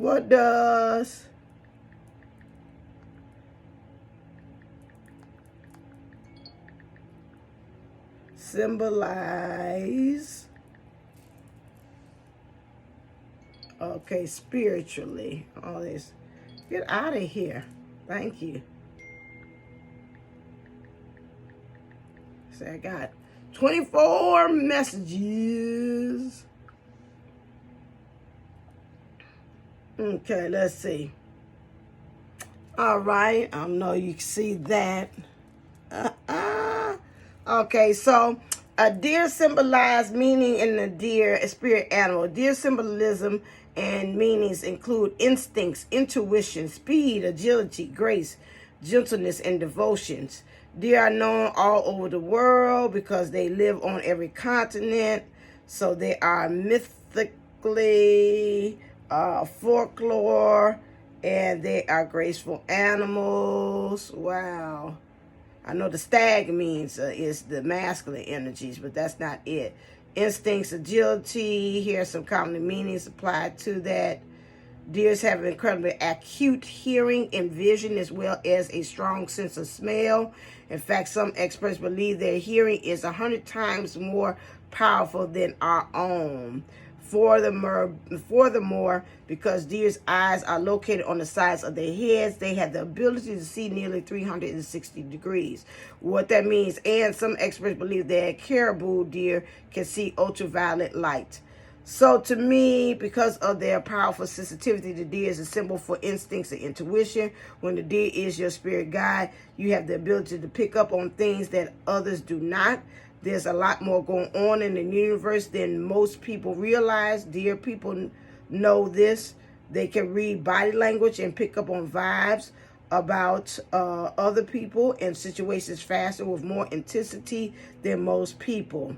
What does symbolize, okay, spiritually? All this. Get out of here. Thank you. So I got 24 messages. Okay, let's see. All right, I know you can see that. Okay, so a deer symbolized meaning in the deer, a spirit animal. Deer symbolism and meanings include instincts, intuition, speed, agility, grace, gentleness, and devotions. Deer are known all over the world because they live on every continent. So they are mythically, folklore, and they are graceful animals. Wow. I know the stag means is the masculine energies, but that's not it. Instincts, agility, here are some common meanings applied to that. Deers have incredibly acute hearing and vision, as well as a strong sense of smell. In fact, some experts believe their hearing is 100 times more powerful than our own. Furthermore, because deer's eyes are located on the sides of their heads, they have the ability to see nearly 360 degrees. What that means, and some experts believe that caribou deer can see ultraviolet light. So to me, because of their powerful sensitivity, the deer is a symbol for instincts and intuition. When the deer is your spirit guide, you have the ability to pick up on things that others do not. There's a lot more going on in the universe than most people realize. Deer people know this. They can read body language and pick up on vibes about other people and situations faster with more intensity than most people.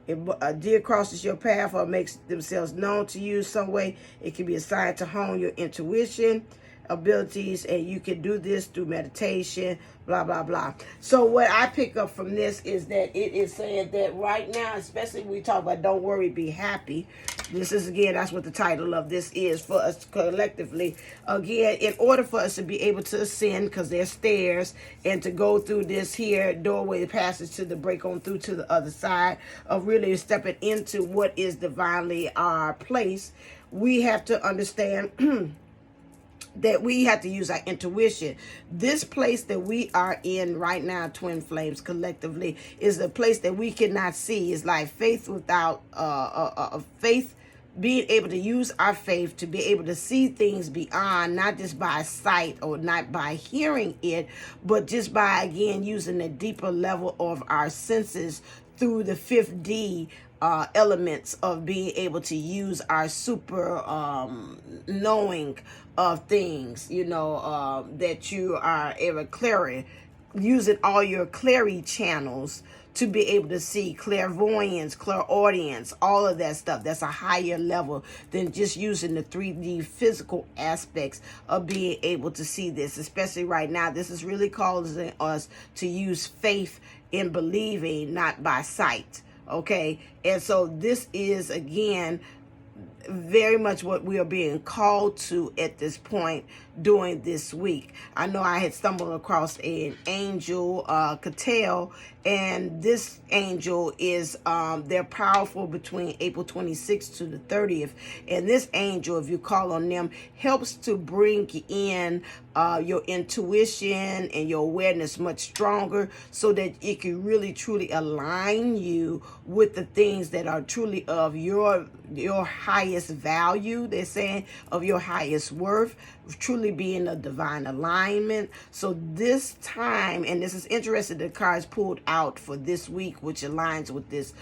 If a deer crosses your path or makes themselves known to you some way, it can be a sign to hone your intuition abilities, and you can do this through meditation, blah, blah, blah. So what I pick up from this is that it is saying that right now, especially when we talk about don't worry, be happy. This is, again, that's what the title of this is for us collectively. Again, in order for us to be able to ascend, because there's stairs, and to go through this here doorway passage to the break on through to the other side of really stepping into what is divinely our place, we have to understand that we have to use our intuition. This place that we are in right now, Twin Flames collectively, is a place that we cannot see. It's like faith without faith, being able to use our faith to be able to see things beyond, not just by sight or not by hearing it, but just by, again, using a deeper level of our senses through the 5D elements of being able to use our super knowing of things, that you are ever clearer, using all your clary channels to be able to see clairvoyance, clairaudience, all of that stuff. That's a higher level than just using the 3D physical aspects of being able to see this, especially right now. This is really causing us to use faith in believing, not by sight. Okay, and so this is, again, very much what we are being called to at this point during this week. I know I had stumbled across an angel, Cattell, and this angel is, they're powerful between April 26th to the 30th. And this angel, if you call on them, helps to bring in your intuition and your awareness much stronger, so that it can really truly align you with the things that are truly of your highest value. They're saying of your highest worth, truly being a divine alignment. So this time, and this is interesting, the cards pulled out for this week, which aligns with this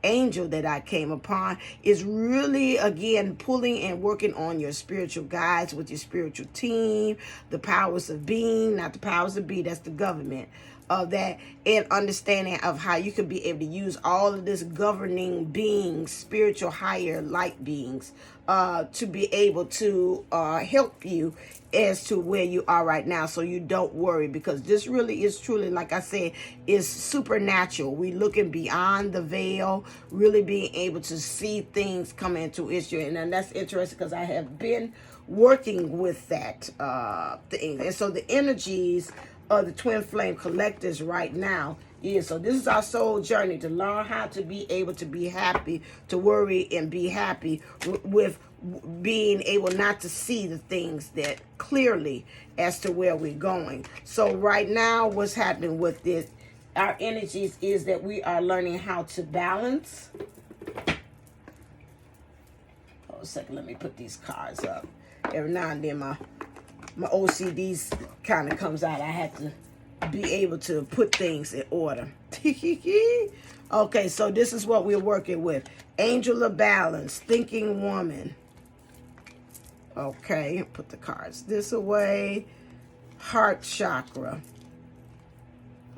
angel that I came upon, is really, again, pulling and working on your spiritual guides with your spiritual team, the powers of being, not the powers of be, that's the government. of that, and understanding of how you can be able to use all of this governing beings, spiritual higher light beings, to be able to help you as to where you are right now, so you don't worry, because this really is truly, like I said, is supernatural. We looking beyond the veil, really being able to see things come into issue. And that's interesting, because I have been working with that thing. And so the energies of the Twin Flame collectors right now is, so this is our soul journey, to learn how to be able to be happy, to worry and be happy with being able not to see the things that clearly as to where we're going. So right now, what's happening with this, our energies, is that we are learning how to balance. Hold a second, let me put these cards up. Every now and then my OCDs kind of comes out. I have to be able to put things in order. Okay, so this is what we're working with. Angel of Balance, Thinking Woman. Okay, put the cards this away. Heart chakra.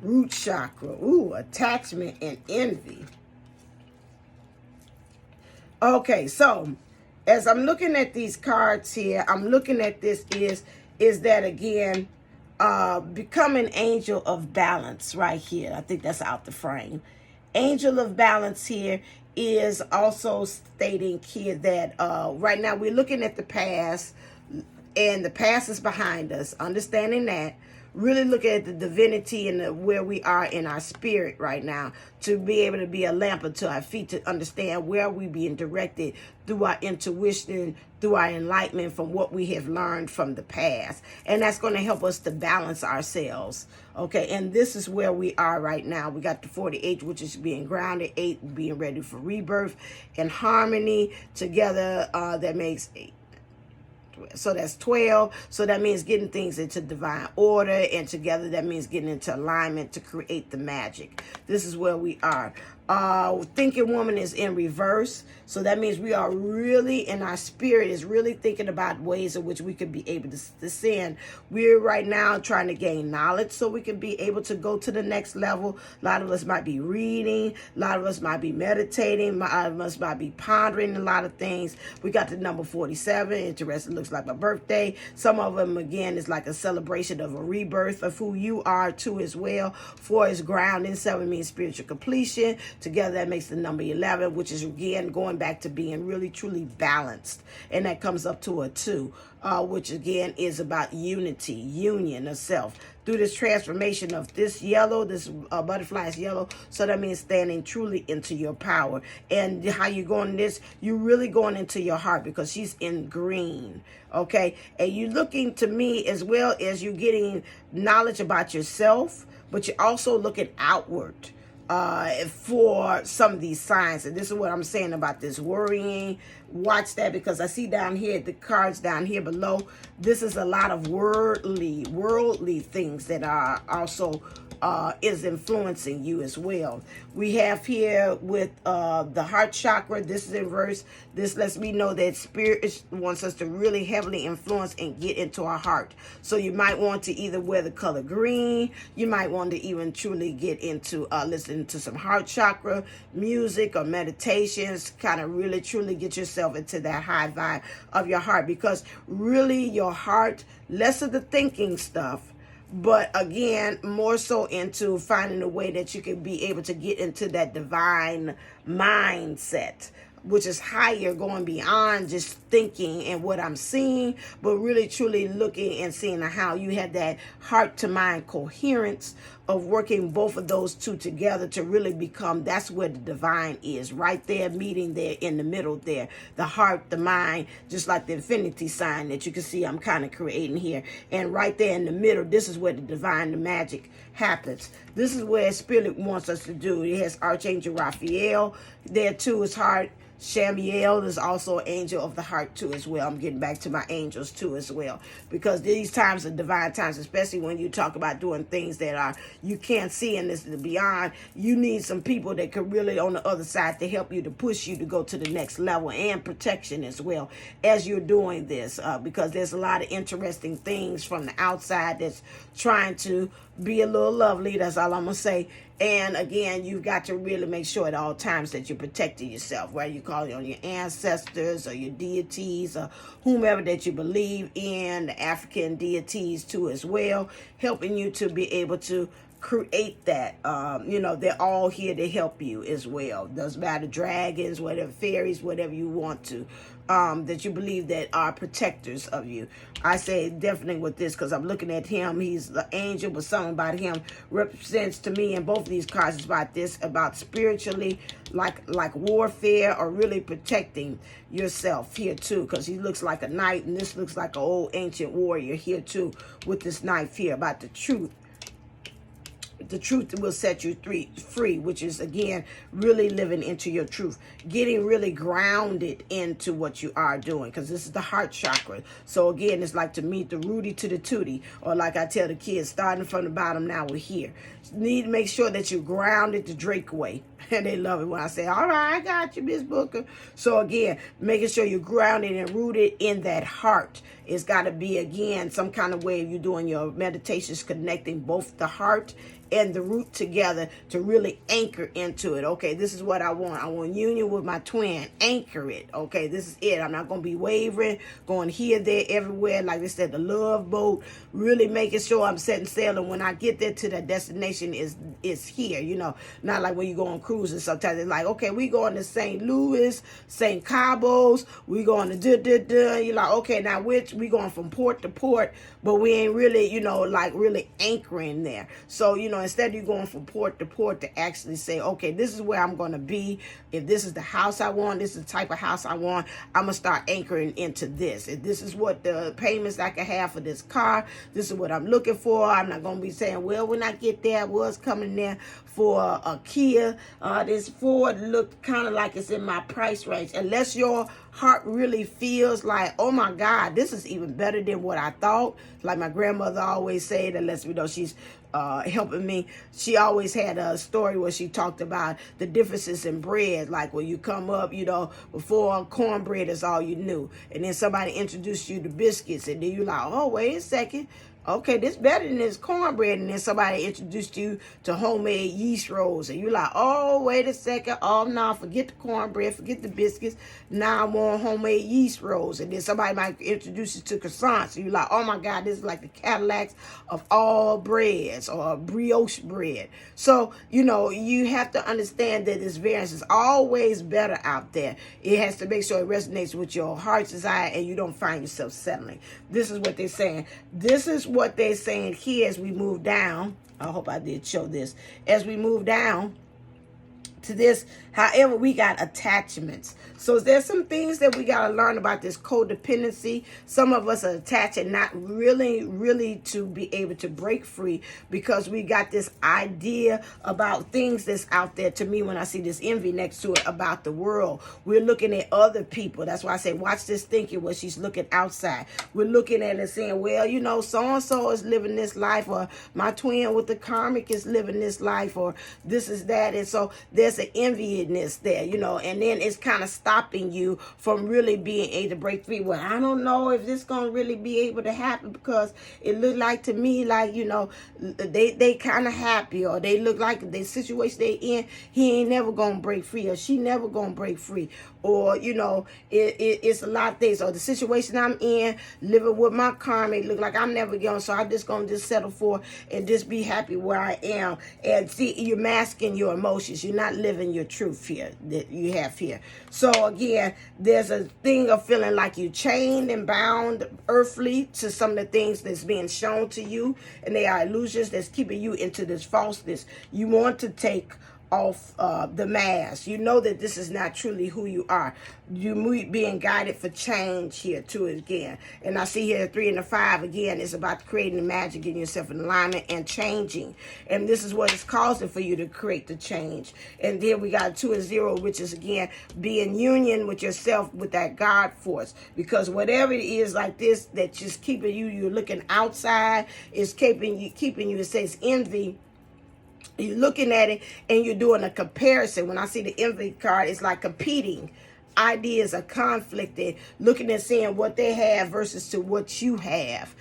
Root chakra. Ooh, attachment and envy. Okay, so as I'm looking at these cards here, I'm looking at this is that again, becoming angel of balance right here. I think that's out the frame. Angel of Balance here is also stating here that right now we're looking at the past, and the past is behind us. Understanding that, really looking at the divinity and where we are in our spirit right now, to be able to be a lamp unto our feet, to understand where we're being directed through our intuition, through our enlightenment from what we have learned from the past. And that's going to help us to balance ourselves. Okay, and this is where we are right now. We got the 48, which is being grounded, 8 being ready for rebirth, and harmony together. That makes 8. So that's 12. So that means getting things into divine order, and together that means getting into alignment to create the magic. This is where we are. Thinking Woman is in reverse. So that means we are really, in our spirit, is really thinking about ways in which we could be able to descend. We're right now trying to gain knowledge so we can be able to go to the next level. A lot of us might be reading. A lot of us might be meditating. A lot of us might be pondering a lot of things. We got the number 47. Interesting. Looks like a birthday. Some of them, again, is like a celebration of a rebirth of who you are too as well. 4 is grounding. 7 means spiritual completion. Together that makes the number 11, which is again going back to being really truly balanced, and that comes up to a 2, which again is about unity, union of self through this transformation of this yellow. This butterfly is yellow, so that means standing truly into your power. And how you going this, you're really going into your heart, because she's in green. Okay, and you're looking to me as well as you're getting knowledge about yourself, but you're also looking outward for some of these signs. And this is what I'm saying about this worrying. Watch that, because I see down here, the cards down here below, this is a lot of worldly things that are also is influencing you as well. We have here with the heart chakra, this is in reverse. This lets me know that spirit wants us to really heavily influence and get into our heart. So you might want to either wear the color green. You might want to even truly get into listening to some heart chakra music or meditations, kind of really truly get yourself into that high vibe of your heart, because really your heart, less of the thinking stuff, but again, more so into finding a way that you can be able to get into that divine mindset, which is higher, going beyond just thinking and what I'm seeing, but really truly looking and seeing how you have that heart to mind coherence of working both of those two together to really become, that's where the divine is, right there, meeting there in the middle there, the heart, the mind, just like the infinity sign that you can see I'm kind of creating here. And right there in the middle, this is where the divine, the magic happens. This is where Spirit wants us to do. It has Archangel Raphael there too. It's heart, Shamiel is also an angel of the heart too as well. I'm getting back to my angels too as well, because these times are divine times, especially when you talk about doing things that are you can't see and this is beyond. You need some people that could really on the other side to help you, to push you to go to the next level, and protection as well as you're doing this, because there's a lot of interesting things from the outside that's trying to be a little lovely. That's all I'm gonna say. And again, you've got to really make sure at all times that you're protecting yourself, whether you call it on your ancestors or your deities or whomever that you believe in, the African deities too as well, helping you to be able to create that. They're all here to help you as well. Doesn't matter, dragons, whatever, fairies, whatever you want to, that you believe that are protectors of you. I say definitely with this, because I'm looking at him. He's the angel, but something about him represents to me in both of these cards is about this, about spiritually, like warfare, or really protecting yourself here too, because he looks like a knight, and this looks like an old ancient warrior here too, with this knife here, about the truth. The truth will set you free, which is, again, really living into your truth, getting really grounded into what you are doing, because this is the heart chakra. So again, it's like to meet the Rudy to the Tootie, or like I tell the kids, starting from the bottom, now we're here. Need to make sure that you're grounded the Drake way. And they love it when I say, all right, I got you, Miss Booker. So again, making sure you're grounded and rooted in that heart. It's got to be, again, some kind of way of you doing your meditations, connecting both the heart and the root together to really anchor into it. Okay, this is what I want. I want union with my twin. Anchor it. Okay, this is it. I'm not going to be wavering, going here, there, everywhere. Like they said, the love boat. Really making sure I'm setting sail. And when I get there to the destination is here. Not like when you go on cruises. Sometimes it's like, okay, we going to St. Louis, St. Cabos. We going to You're like, okay, now we going from port to port, but we ain't really, like really anchoring there. So, instead of you going from port to port, to actually say, okay, this is where I'm going to be. If this is the house I want, this is the type of house I want, I'm going to start anchoring into this. If this is what the payments I can have for this car, this is what I'm looking for. I'm not going to be saying, well, when I get there, I was coming there for a Kia. This Ford looked kind of like it's in my price range. Unless your heart really feels like, oh my God, this is even better than what I thought. Like my grandmother always said, unless she's helping me. She always had a story where she talked about the differences in bread. Like when you come up, before cornbread is all you knew. And then somebody introduced you to biscuits. And then you're like, oh, wait a second. Okay, this better than this cornbread. And then somebody introduced you to homemade yeast rolls. And you're like, oh, wait a second. Oh, no, forget the cornbread. Forget the biscuits. Now I want homemade yeast rolls. And then somebody might introduce you to croissants. And you're like, oh, my God, this is like the Cadillacs of all breads, or brioche bread. So, you have to understand that this variance is always better out there. It has to make sure it resonates with your heart's desire and you don't find yourself settling. This is what they're saying. This is what they're saying here as we move down. I hope I did show this. As we move down to this, however, we got attachments. So there's some things that we got to learn about this codependency. Some of us are attached and not really to be able to break free, because we got this idea about things that's out there. To me, when I see this envy next to it about the world, we're looking at other people. That's why I say watch this thinking when she's looking outside. We're looking at it and saying, well, so-and-so is living this life, or my twin with the karmic is living this life, or this is that. And so there's an envious there, and then it's kind of stopping you from really being able to break free. Well, I don't know if this going to really be able to happen, because it looked like to me like, they kind of happy, or they look like the situation they in, he ain't never going to break free, or she never going to break free, or, it's a lot of things, or the situation I'm in, living with my karma, look like I'm never going, so I'm just going to just settle for and just be happy where I am. And see, you're masking your emotions. You're not living your truth here that you have here. So again, there's a thing of feeling like you chained and bound earthly to some of the things that's being shown to you, and they are illusions that's keeping you into this falseness. You want to take off the mask. You know that this is not truly who you are. You being guided for change here too again. And I see here 3 and the 5 again. It's about creating the magic, getting yourself in alignment and changing. And this is what is causing for you to create the change. And then we got 2 and 0, which is again be in union with yourself, with that God force. Because whatever it is like this that's just keeping you, you're looking outside, is keeping you. It says envy. You're looking at it and you're doing a comparison. When I see the envy card, it's like competing. Ideas are conflicting, looking and seeing what they have versus to what you have.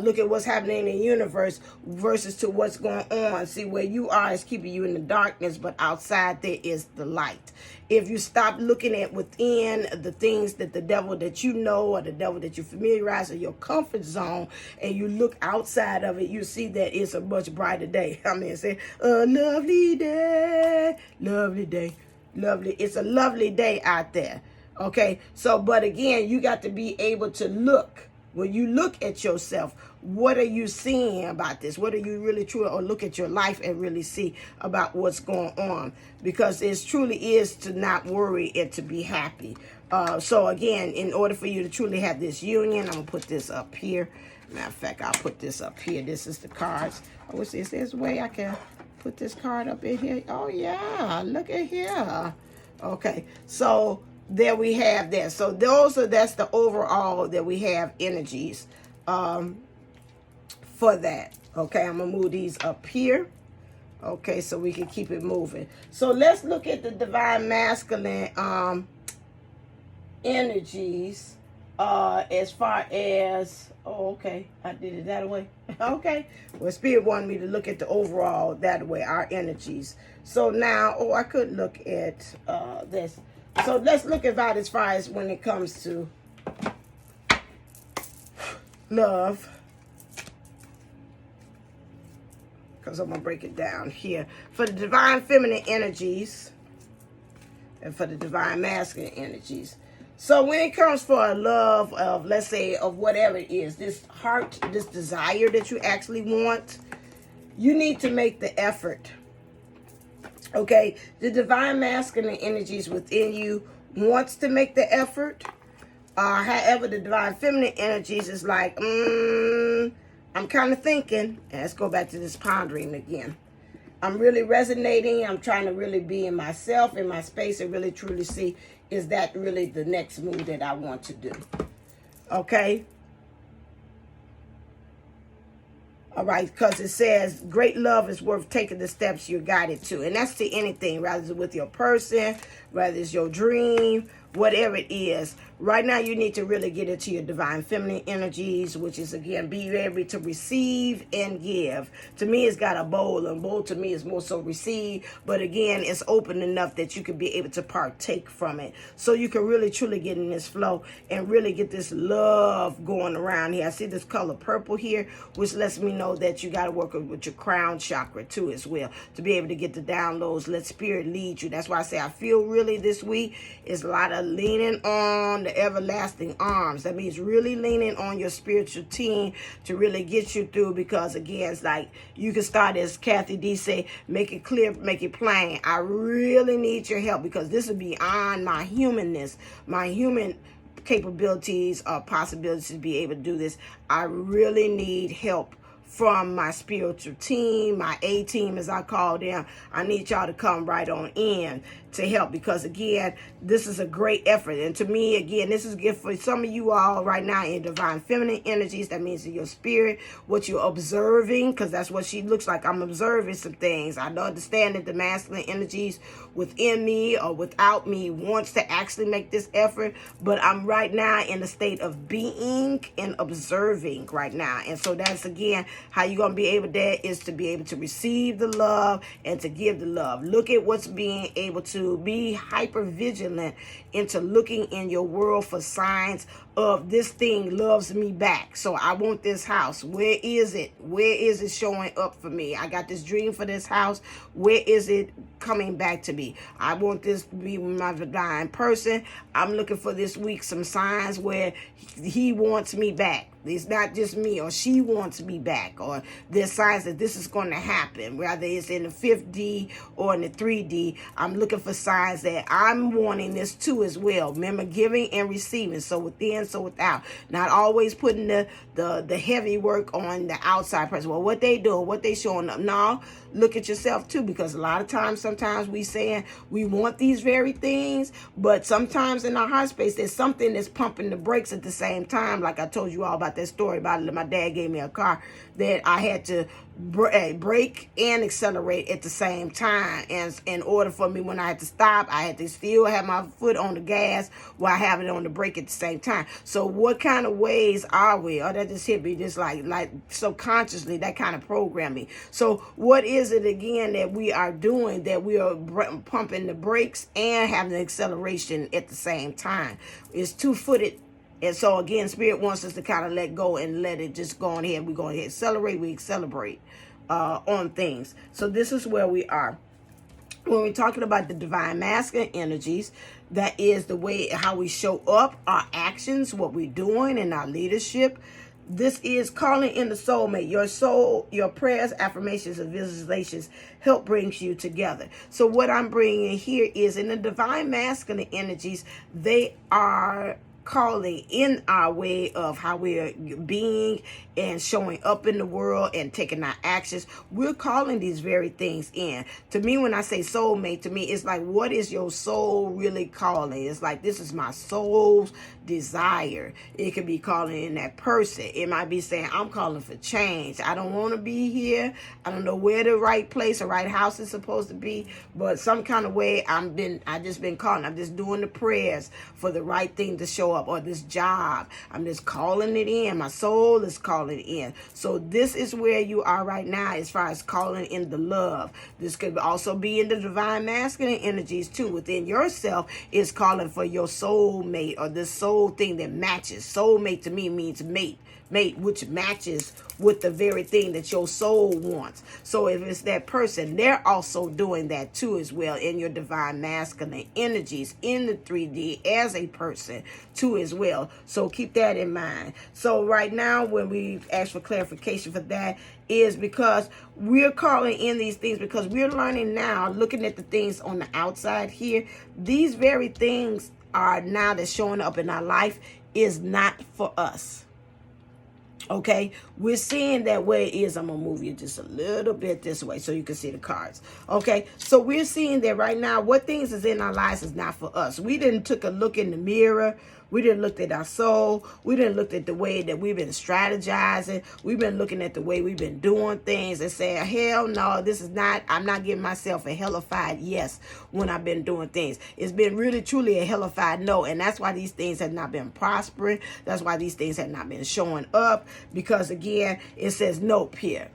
Look at what's happening in the universe versus to what's going on. See, where you are is keeping you in the darkness, but outside there is the light. If you stop looking at within the things that the devil that you know or the devil that you familiarize in your comfort zone, and you look outside of it, you see that it's a much brighter day. I mean, say, a lovely day, lovely day. Lovely. It's a lovely day out there. Okay. So, but again, you got to be able to look. When you look at yourself, what are you seeing about this? What are you really true? Or look at your life and really see about what's going on. Because it truly is to not worry and to be happy. So again, in order for you to truly have this union, I'm going to put this up here. Matter of fact, I'll put this up here. This is the cards. I wish there's a way I can put this card up in here. Oh yeah, look at here. Okay, so there we have that. So that's the overall that we have energies for that. Okay, I'm gonna move these up here. Okay, so we can keep it moving. So let's look at the divine masculine energies as far as, oh, okay, I did it that way. Okay, well, Spirit wanted me to look at the overall that way, our energies. So now, oh, I could look at this. So let's look at as far as when it comes to love, because I'm going to break it down here. For the divine feminine energies and for the divine masculine energies. So when it comes for a love of, let's say, of whatever it is, this heart, this desire that you actually want, you need to make the effort. Okay? The divine masculine energies within you wants to make the effort. However, the divine feminine energies is like, I'm kind of thinking. And let's go back to this pondering again. I'm really resonating. I'm trying to really be in myself, in my space, and really truly see, is that really the next move that I want to do? Okay? All right, because it says, great love is worth taking the steps you're guided to. And that's to anything, rather it's with your person, whether it's your dream, whatever it is. Right now, you need to really get into your divine feminine energies, which is, again, be able to receive and give. To me, it's got a bowl, and bowl to me is more so receive. But again, it's open enough that you can be able to partake from it. So you can really, truly get in this flow and really get this love going around here. I see this color purple here, which lets me know that you got to work with your crown chakra too as well, to be able to get the downloads. Let spirit lead you. That's why I say I feel really this week is a lot of leaning on the everlasting arms. That means really leaning on your spiritual team to really get you through, because again, it's like you can start, as Kathy D say, make it clear, make it plain. I really need your help, because this is beyond my humanness, my human capabilities or possibilities to be able to do this. I really need help from my spiritual team, my A team as I call them. I need y'all to come right on in to help, because again, this is a great effort. And to me, again, this is a gift for some of you all right now in divine feminine energies. That means in your spirit, what you're observing, because that's what she looks like. I'm observing some things. I don't understand that the masculine energies within me or without me wants to actually make this effort, but I'm right now in a state of being and observing right now. And so that's, again, how you're going to be able, that is to be able to receive the love and to give the love. Look at what's being able to be hyper vigilant into looking in your world for signs of this thing loves me back. So I want this house. Where is it? Where is it showing up for me? I got this dream for this house. Where is it coming back to me? I want this to be my divine person. I'm looking for this week some signs where he wants me back. It's not just me, or she wants me back, or there's signs that this is going to happen, whether it's in the 5D or in the 3D. I'm looking for signs that I'm wanting this too as well. Remember, giving and receiving. So within, so without. Not always putting the heavy work on the outside person. Well, what they doing, what they showing up. No, look at yourself too, because a lot of times, sometimes we saying we want these very things, but sometimes in our heart space, there's something that's pumping the brakes at the same time. Like I told you all about that story about my dad gave me a car that I had to brake and accelerate at the same time, and in order for me, when I had to stop, I had to still have my foot on the gas while having it on the brake at the same time. So what kind of ways are we? Oh, that just hit me just like subconsciously, that kind of programming. So what is it again that we are doing, that we are pumping the brakes and having the acceleration at the same time? It's two-footed. And so again, Spirit wants us to kind of let go and let it just go on ahead. We're going to accelerate. We accelerate on things. So this is where we are. When we're talking about the divine masculine energies, that is the way how we show up, our actions, what we're doing in our leadership. This is calling in the soulmate. Your soul, your prayers, affirmations, and visualizations help brings you together. So what I'm bringing here is in the divine masculine energies, they are calling in our way of how we're being and showing up in the world and taking our actions. We're calling these very things in. To me, when I say soulmate, to me, it's like, what is your soul really calling? It's like, this is my soul's desire. It could be calling in that person. It might be saying, I'm calling for change. I don't want to be here. I don't know where the right place or right house is supposed to be, but some kind of way I just been calling. I'm just doing the prayers for the right thing to show up, or this job. I'm just calling it in. My soul is calling it in. So this is where you are right now as far as calling in the love. This could also be in the divine masculine energies too. Within yourself is calling for your soulmate, or this soul thing that matches. Soulmate to me means mate, which matches with the very thing that your soul wants. So if it's that person, they're also doing that too as well in your divine masculine energies in the 3D as a person too as well. So keep that in mind. So right now, when we ask for clarification for that, is because we're calling in these things because we're learning now, looking at the things on the outside here, these very things are now that's showing up in our life is not for us. Okay, we're seeing that where it is. I'm going to move you just a little bit this way so you can see the cards. Okay, so we're seeing that right now what things is in our lives is not for us. We didn't took a look in the mirror. We didn't look at our soul. We didn't look at the way that we've been strategizing. We've been looking at the way we've been doing things and saying, hell no, this is not, I'm not giving myself a hellified yes when I've been doing things. It's been really, truly a hellified no. And that's why these things have not been prospering. That's why these things have not been showing up. Because again, it says nope here.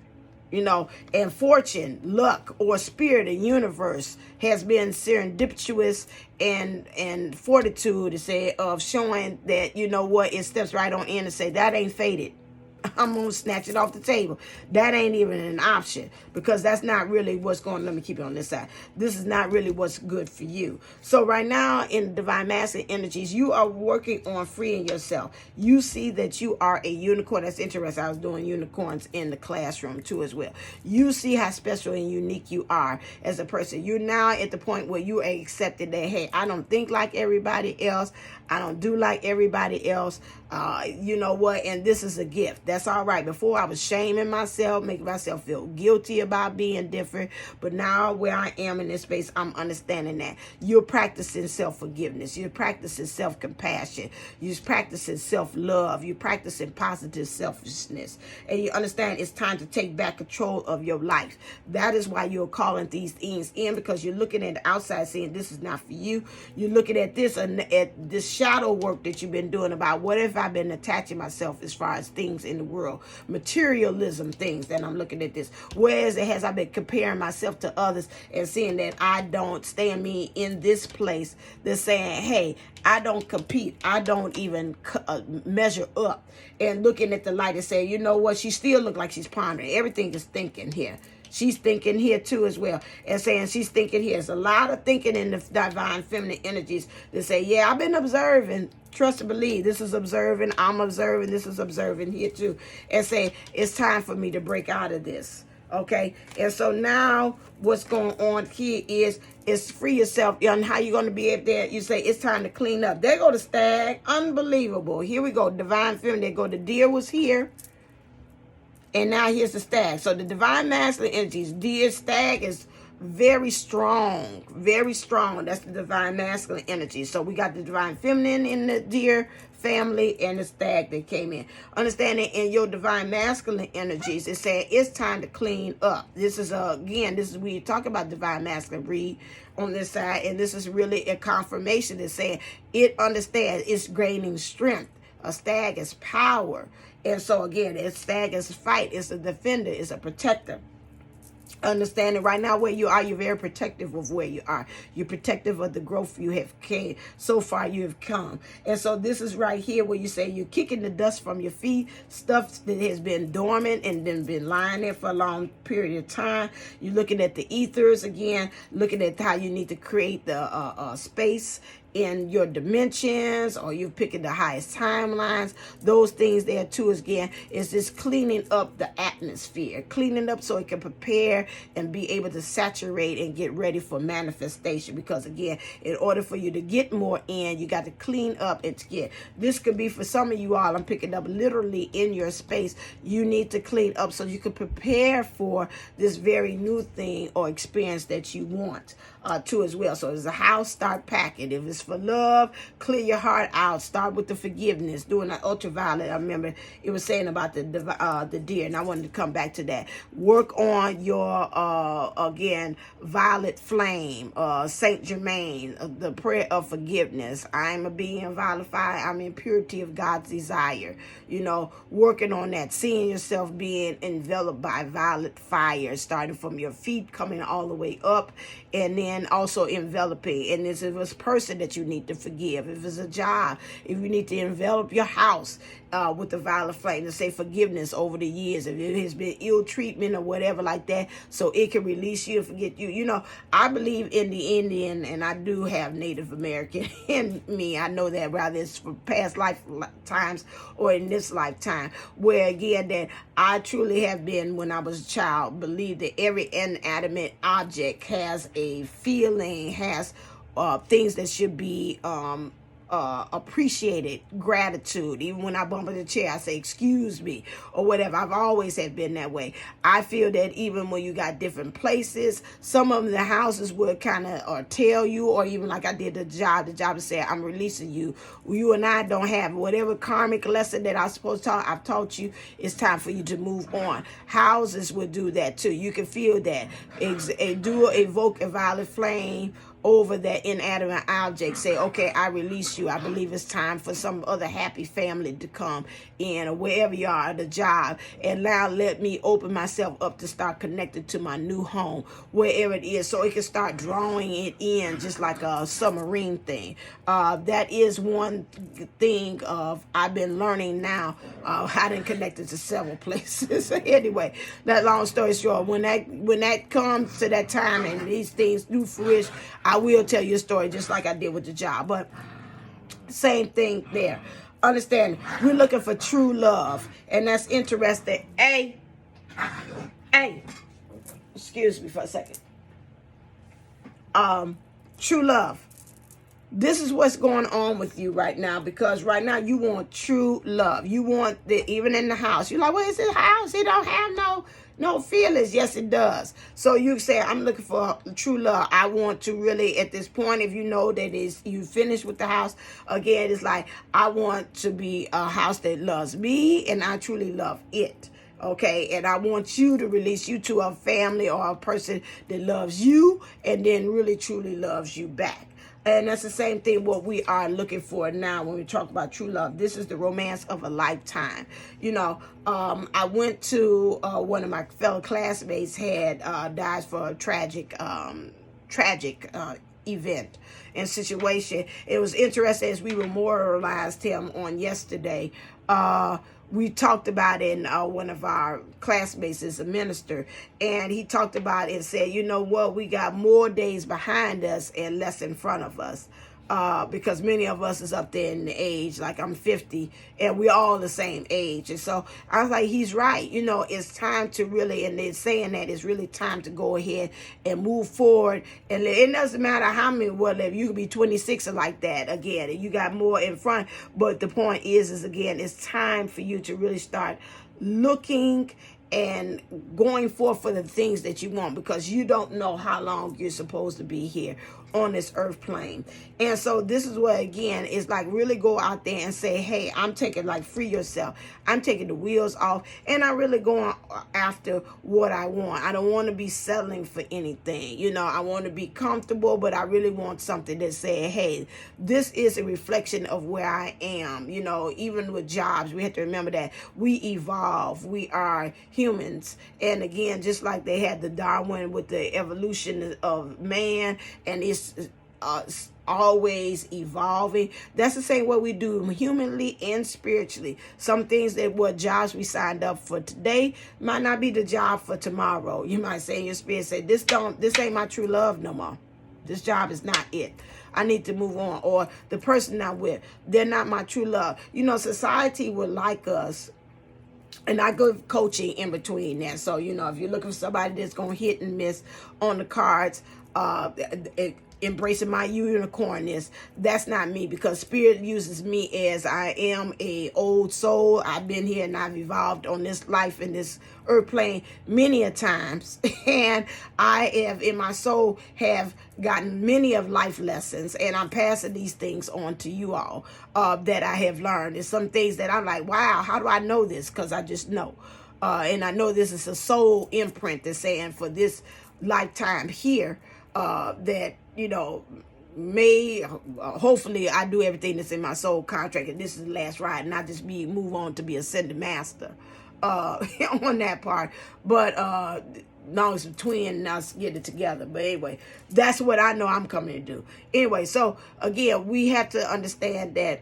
You know, and fortune, luck, or spirit and universe has been serendipitous and fortitude to say of showing that, you know what, it steps right on in and say that ain't fated. I'm going to snatch it off the table. That ain't even an option because that's not really what's going on. Let me keep it on this side. This is not really what's good for you. So right now in divine masculine energies, you are working on freeing yourself. You see that you are a unicorn. That's interesting. I was doing unicorns in the classroom too as well. You see how special and unique you are as a person. You're now at the point where you are accepted that, hey, I don't think like everybody else. I don't do like everybody else. You know what? And this is a gift. That's all right. Before I was shaming myself, making myself feel guilty about being different. But now where I am in this space, I'm understanding that. You're practicing self-forgiveness. You're practicing self-compassion. You're practicing self-love. You're practicing positive selfishness. And you understand it's time to take back control of your life. That is why you're calling these things in, because you're looking at the outside saying this is not for you. You're looking at this and at this shadow work that you've been doing about what if I've been attaching myself as far as things in the world, materialism things that I'm looking at this. Whereas has I been comparing myself to others and seeing that I don't stand me in this place, they're saying, hey, I don't compete. I don't even measure up. And looking at the light and saying, you know what? She still look like she's pondering. Everything is thinking here. She's thinking here too as well. And saying she's thinking here. There's a lot of thinking in the divine feminine energies that say, yeah, I've been observing. Trust and believe. This is observing. I'm observing. This is observing here too. And say, it's time for me to break out of this. Okay, and so now what's going on here is free yourself. And how you're going to be able there? You say it's time to clean up. There go the stag. Unbelievable. Here we go. Divine feminine. There go the deer was here. And now here's the stag. So the divine masculine energies, deer, stag is very strong. Very strong. That's the divine masculine energy. So we got the divine feminine in the deer family and the stag that came in. Understanding in your divine masculine energies, it's saying it's time to clean up. This is again, this is where you talk about divine masculine read on this side, and this is really a confirmation that's saying it understands it's gaining strength. A stag is power. And so again, a stag is fight, it's a defender, it's a protector. Understanding right now where you are, you're very protective of where you are. You're protective of the growth you have came. So far you have come. And so this is right here where you say you're kicking the dust from your feet, stuff that has been dormant and then been lying there for a long period of time. You're looking at the ethers again, looking at how you need to create the space in your dimensions, or you're picking the highest timelines. Those things there too again is just cleaning up the atmosphere, cleaning up so it can prepare and be able to saturate and get ready for manifestation. Because again, in order for you to get more in, you got to clean up and to get. This could be for some of you all, I'm picking up literally in your space. You need to clean up so you can prepare for this very new thing or experience that you want to as well. So as a house, start packing. If it's for love, clear your heart out. Start with the forgiveness. Doing an ultraviolet. I remember it was saying about the deer, and I wanted to come back to that. Work on your again violet flame, Saint Germain, the prayer of forgiveness. I am a being violet fire. I'm in purity of God's desire. You know, working on that, seeing yourself being enveloped by violet fire, starting from your feet, coming all the way up, and then also enveloping. And if it's a person that you need to forgive, if it's a job, if you need to envelop your house with the violet flame to say forgiveness over the years, if it has been ill treatment or whatever like that, so it can release you and forget you. You know, I believe in the Indian, and I do have Native American in me. I know that rather it's from past lifetimes or in this lifetime, where again that I truly have been, when I was a child, believed that every inanimate object has a feeling, has things that should be appreciated, gratitude. Even when I bump in the chair, I say, excuse me, or whatever. I've always have been that way. I feel that even when you got different places, some of the houses would kind of tell you, or even like I did the job to say, I'm releasing you. You and I don't have whatever karmic lesson that I'm supposed to I've taught you. It's time for you to move on. Houses would do that too. You can feel that. Evoke a violet flame over that inanimate object. Say, okay, I release you. I believe it's time for some other happy family to come in, or wherever you are, the job. And now let me open myself up to start connected to my new home, wherever it is, so it can start drawing it in just like a submarine thing. That is one thing I've been learning now. I done connected to several places. Anyway, that long story short, when that comes to that time and these things do fruition, I will tell you a story just like I did with the job. But same thing there. Understand, we're looking for true love. And that's interesting. Hey, excuse me for a second. True love. This is what's going on with you right now, because right now you want true love. You want even in the house. You're like, well, it's his house. He don't have no feelings. Yes, it does. So you say, I'm looking for true love. I want to really, at this point, if you know that you finished with the house, again, it's like, I want to be a house that loves me and I truly love it. Okay, and I want you to release you to a family or a person that loves you and then really truly loves you back. And that's the same thing what we are looking for now when we talk about true love. This is the romance of a lifetime. You know, I went to one of my fellow classmates had died for a tragic event and situation. It was interesting as we memorialized him on yesterday. We talked about it in one of our classmates is a minister, and he talked about it and said, you know what, we got more days behind us and less in front of us. Because many of us is up there in the age, like I'm 50, and we're all the same age. And so I was like, he's right. You know, it's time to really, and they're saying that it's really time to go ahead and move forward. And it doesn't matter how many, whatever, you could be 26 or like that again, and you got more in front. But the point is again, it's time for you to really start looking and going forth for the things that you want, because you don't know how long you're supposed to be here on this earth plane. And so this is what, again, is like really go out there and say, hey, I'm taking, like, free yourself. I'm taking the wheels off, and I'm really going after what I want. I don't want to be settling for anything. You know, I want to be comfortable, but I really want something that say, hey, this is a reflection of where I am. You know, even with jobs, we have to remember that we evolve. We are humans. And again, just like they had the Darwin with the evolution of man, and it's always evolving. That's the same way we do humanly and spiritually. Some things that what jobs we signed up for today might not be the job for tomorrow. You might say in your spirit, say, this ain't my true love no more. This job is not it. I need to move on. Or the person I'm with, they're not my true love. You know, society would like us. And I go coaching in between that. So, you know, if you're looking for somebody that's going to hit and miss on the cards, embracing my unicornness, that's not me, because Spirit uses me as I am a old soul. I've been here and I've evolved on this life in this earth plane many a times, and I have in my soul have gotten many of life lessons, and I'm passing these things on to you all that I have learned. There's some things that I'm like, wow, how do I know this? Because I just know, and I know this is a soul imprint that's saying for this lifetime here, that, you know, may hopefully I do everything that's in my soul contract, and this is the last ride, and not just move on to be ascended master on that part. But long as the twin us get it together. But anyway, that's what I know I'm coming to do. Anyway, so again, we have to understand that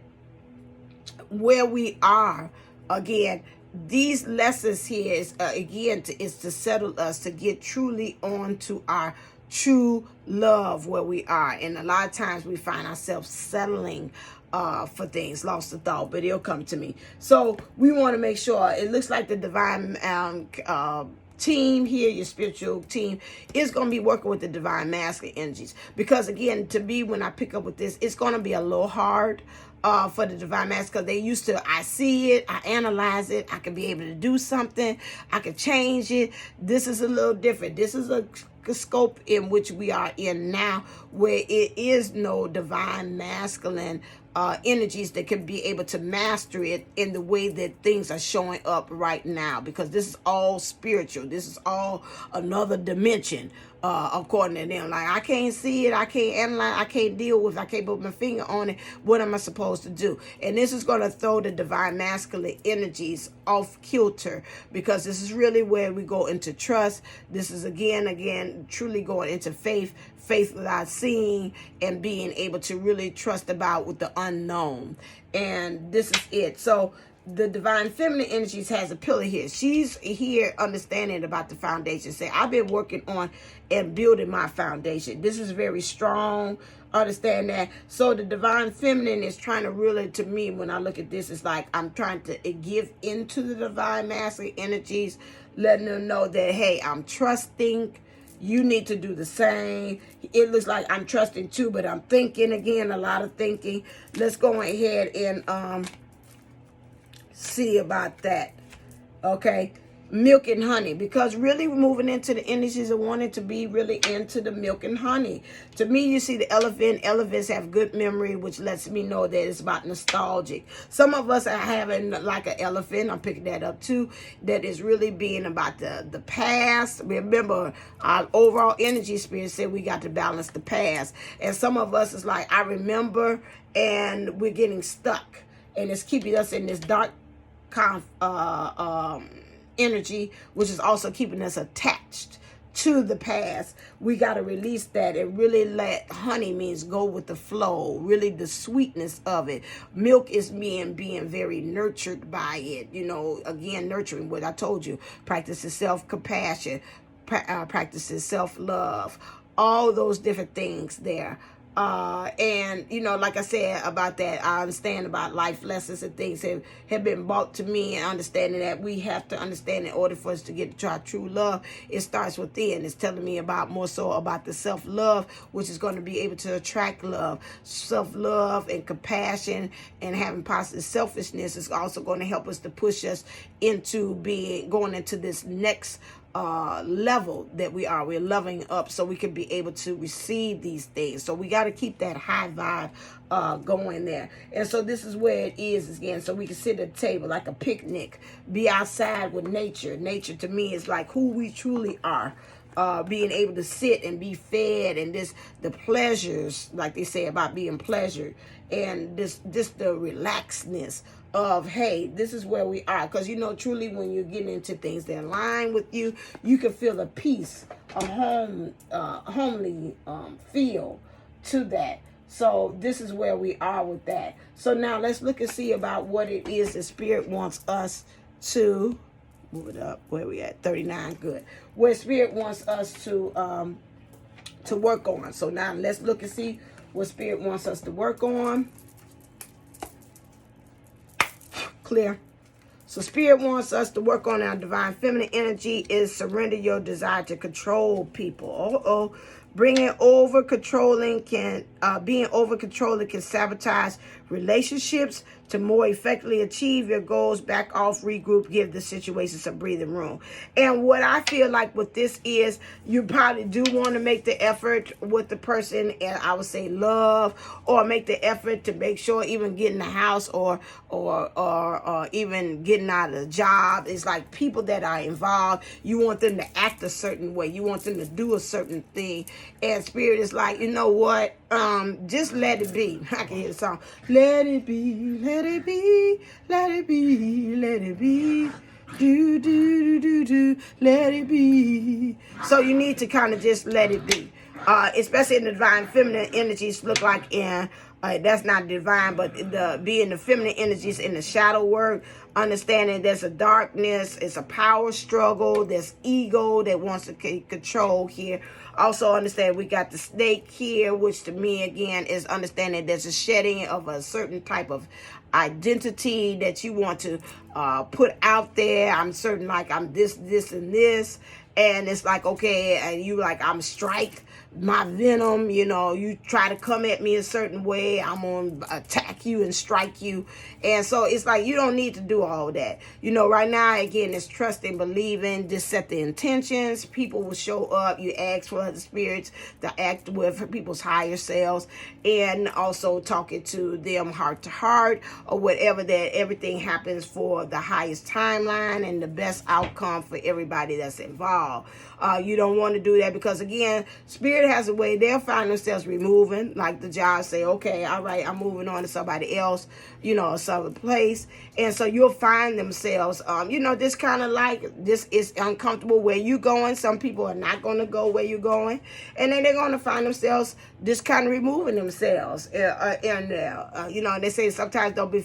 where we are, again, these lessons here is again is to settle us to get truly on to our true love where we are. And a lot of times we find ourselves settling for things, lost the thought, but it'll come to me. So we want to make sure, it looks like the divine team here, your spiritual team, is going to be working with the divine masculine energies. Because again, to me, when I pick up with this, it's going to be a little hard for the divine masculine, because they used to, I see it, I analyze it, I can be able to do something, I can change it. This is a little different. This is a scope in which we are in now, where it is no divine masculine energies that can be able to master it in the way that things are showing up right now, because this is all spiritual. This is all another dimension, according to them. Like, I can't see it, I can't analyze, I can't deal with it, I can't put my finger on it. What am I supposed to do? And this is going to throw the divine masculine energies off kilter, because this is really where we go into trust. This is again truly going into faith without seeing, and being able to really trust about with the unknown. And this is it. So the divine feminine energies has a pillar here. She's here understanding about the foundation. Say, I've been working on and building my foundation. This is very strong. Understand that. So the divine feminine is trying to really, to me, when I look at this, it's like I'm trying to give into the divine masculine energies, letting them know that, hey, I'm trusting. You need to do the same. It looks like I'm trusting too, but I'm thinking again, a lot of thinking. Let's go ahead and see about that. Okay. milk and honey, because really moving into the energies of wanting to be really into the milk and honey. To me, you see the elephants have good memory, which lets me know that it's about nostalgic. Some of us are having like an elephant, I'm picking that up too, that is really being about the past. Remember, our overall energy spirit said we got to balance the past, and some of us is like, I remember, and we're getting stuck, and it's keeping us in this dark energy, which is also keeping us attached to the past. We got to release that and really let honey means go with the flow, really the sweetness of it. Milk is being very nurtured by it, again, nurturing what I told you, practices self-compassion, practices self-love, all those different things there. And like I said about that, I understand about life lessons and things have been brought to me, and understanding that we have to understand in order for us to get to our true love, it starts within. It's telling me about more so about the self-love, which is going to be able to attract love. Self-love and compassion and having positive selfishness is also going to help us to push us into going into this next level that we're leveling up, so we can be able to receive these things. So we got to keep that high vibe going there. And so this is where it is again, so we can sit at a table like a picnic, be outside with nature. Nature to me is like who we truly are. Being able to sit and be fed, and the pleasures, like they say about being pleasured, and this the relaxedness of, hey, this is where we are. Because truly when you're getting into things that align with you, you can feel a peace, a homely feel to that. So this is where we are with that. So now let's look and see about what it is the Spirit wants us to move it up. Where we at? 39. Good. Where Spirit wants us to work on. So now let's look and see what Spirit wants us to work on. Clear. So Spirit wants us to work on our divine feminine energy is surrender your desire to control people. Being over controlling can sabotage relationships. To more effectively achieve your goals, back off, regroup, give the situation some breathing room. And what I feel like with this is, you probably do want to make the effort with the person, and I would say love, or make the effort to make sure even getting the house or even getting out of the job. It's like people that are involved, you want them to act a certain way. You want them to do a certain thing. And Spirit is like, you know what? Just let it be. I can hear the song. Let it be, let it be, let it be, let it be. Do, do, do, do, do, let it be. So you need to kind of just let it be. Especially in the divine feminine energies, look like in, that's not divine, but being the feminine energies in the shadow work, understanding there's a darkness, it's a power struggle, there's ego that wants to control here. Also understand we got the snake here, which to me again is understanding there's a shedding of a certain type of identity that you want to put out there. I'm certain like I'm this, and it's like, okay, and you like, I'm strike, my venom, you try to come at me a certain way, I'm going to attack you and strike you. And so it's like, you don't need to do all that. Right now, again, it's trusting, believing, just set the intentions. People will show up. You ask for the spirits to act with people's higher selves, and also talking to them heart to heart or whatever, that everything happens for the highest timeline and the best outcome for everybody that's involved. You don't want to do that because, again, Spirit has a way they'll find themselves removing, like the job say, okay, all right, I'm moving on to somebody else, some place. And so you'll find themselves, this kind of like, this is uncomfortable where you going. Some people are not going to go where you're going. And then they're going to find themselves just kind of removing themselves. And they say sometimes they'll be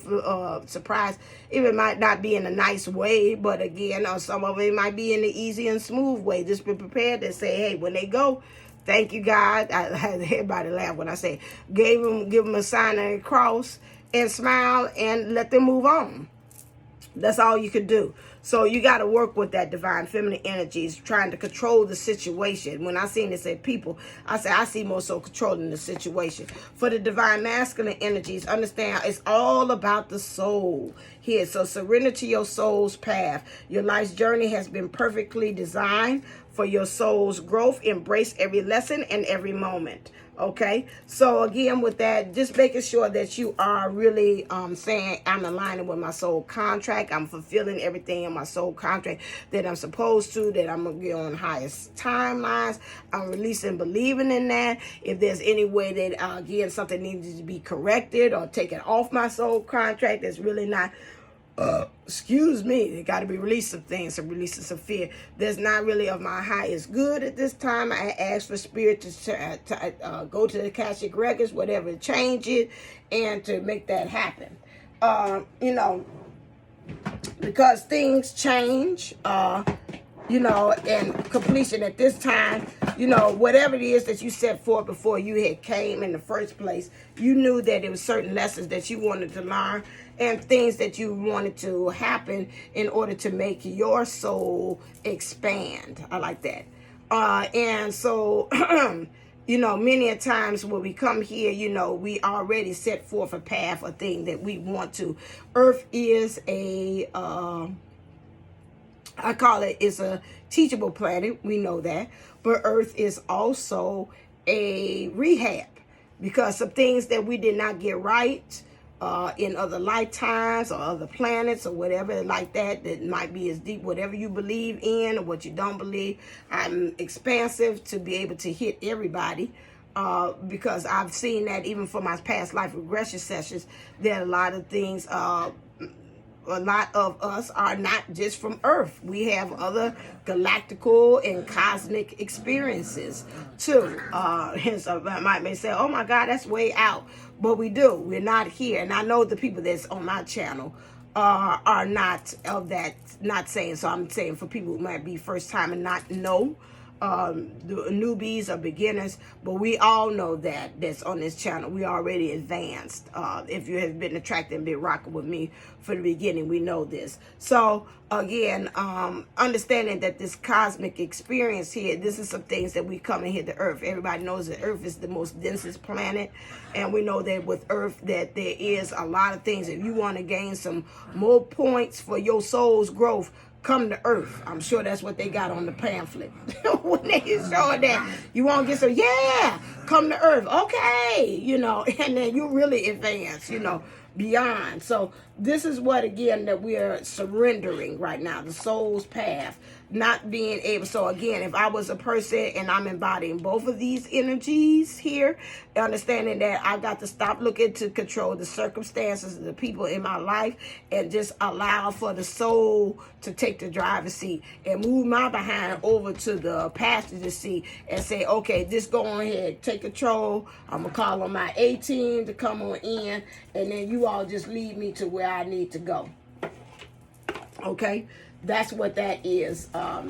surprised. It might not be in a nice way, but again, some of it might be in the easy and smooth way. Just be prepared to say, hey, when they go, thank you, God. I had everybody laugh when I say, give them a sign and a cross and smile and let them move on. That's all you could do. So you got to work with that divine feminine energies, trying to control the situation. When I seen it say people, I say I see more so controlling the situation. For the divine masculine energies, understand it's all about the soul here. So surrender to your soul's path. Your life's journey has been perfectly designed for your soul's growth. Embrace every lesson and every moment. Okay, so again with that, just making sure that you are really saying I'm aligning with my soul contract. I'm fulfilling everything in my soul contract that I'm supposed to, that I'm going to get on highest timelines. I'm releasing, believing in that. If there's any way that, again, something needs to be corrected or taken off my soul contract that's really not excuse me, it got to be released some things, some releasing some fear that's not really of my highest good at this time. I ask for spirit to go to the Akashic records, whatever, change it, and to make that happen. You know, because things change, you know, and completion at this time, you know, whatever it is that you set forth before you had came in the first place, you knew that there were certain lessons that you wanted to learn and things that you wanted to happen in order to make your soul expand. I like that. And so, you know, many a times when we come here, you know, we already set forth a path, a thing that we want to. Earth is a, I call it, it's a teachable planet. We know that. But Earth is also a rehab because some things that we did not get right in other lifetimes or other planets or whatever like that, that might be as deep, whatever you believe in or what you don't believe. I'm expansive to be able to hit everybody because I've seen that even for my past life regression sessions, there are a lot of things, a lot of us are not just from Earth. We have other galactical and cosmic experiences too. And so I may say, oh my God, that's way out. But we do. We're not here. And I know the people that's on my channel are not of that, not saying. So I'm saying for people who might be first time and not know, the newbies or beginners, but we all know that that's on this channel. We already advanced. If you have been attracted and been rocking with me for the beginning, we know this. So again, understanding that this cosmic experience here, this is some things that we come in here to Earth. Everybody knows that Earth is the most densest planet, and we know that with Earth that there is a lot of things. If you want to gain some more points for your soul's growth, come to Earth. I'm sure that's what they got on the pamphlet. When they show that, you want to get some, yeah, come to Earth. Okay, you know, and then you really advance, you know, beyond. So this is what, again, that we are surrendering right now, the soul's path, not being able. So again, if I was a person and I'm embodying both of these energies here, understanding that I've got to stop looking to control the circumstances of the people in my life and just allow for the soul to take the driver's seat and move my behind over to the passenger seat and say, okay, just go on ahead, take control. I'm going to call on my A-team to come on in, and then you all just lead me to where I need to go. Okay? That's what that is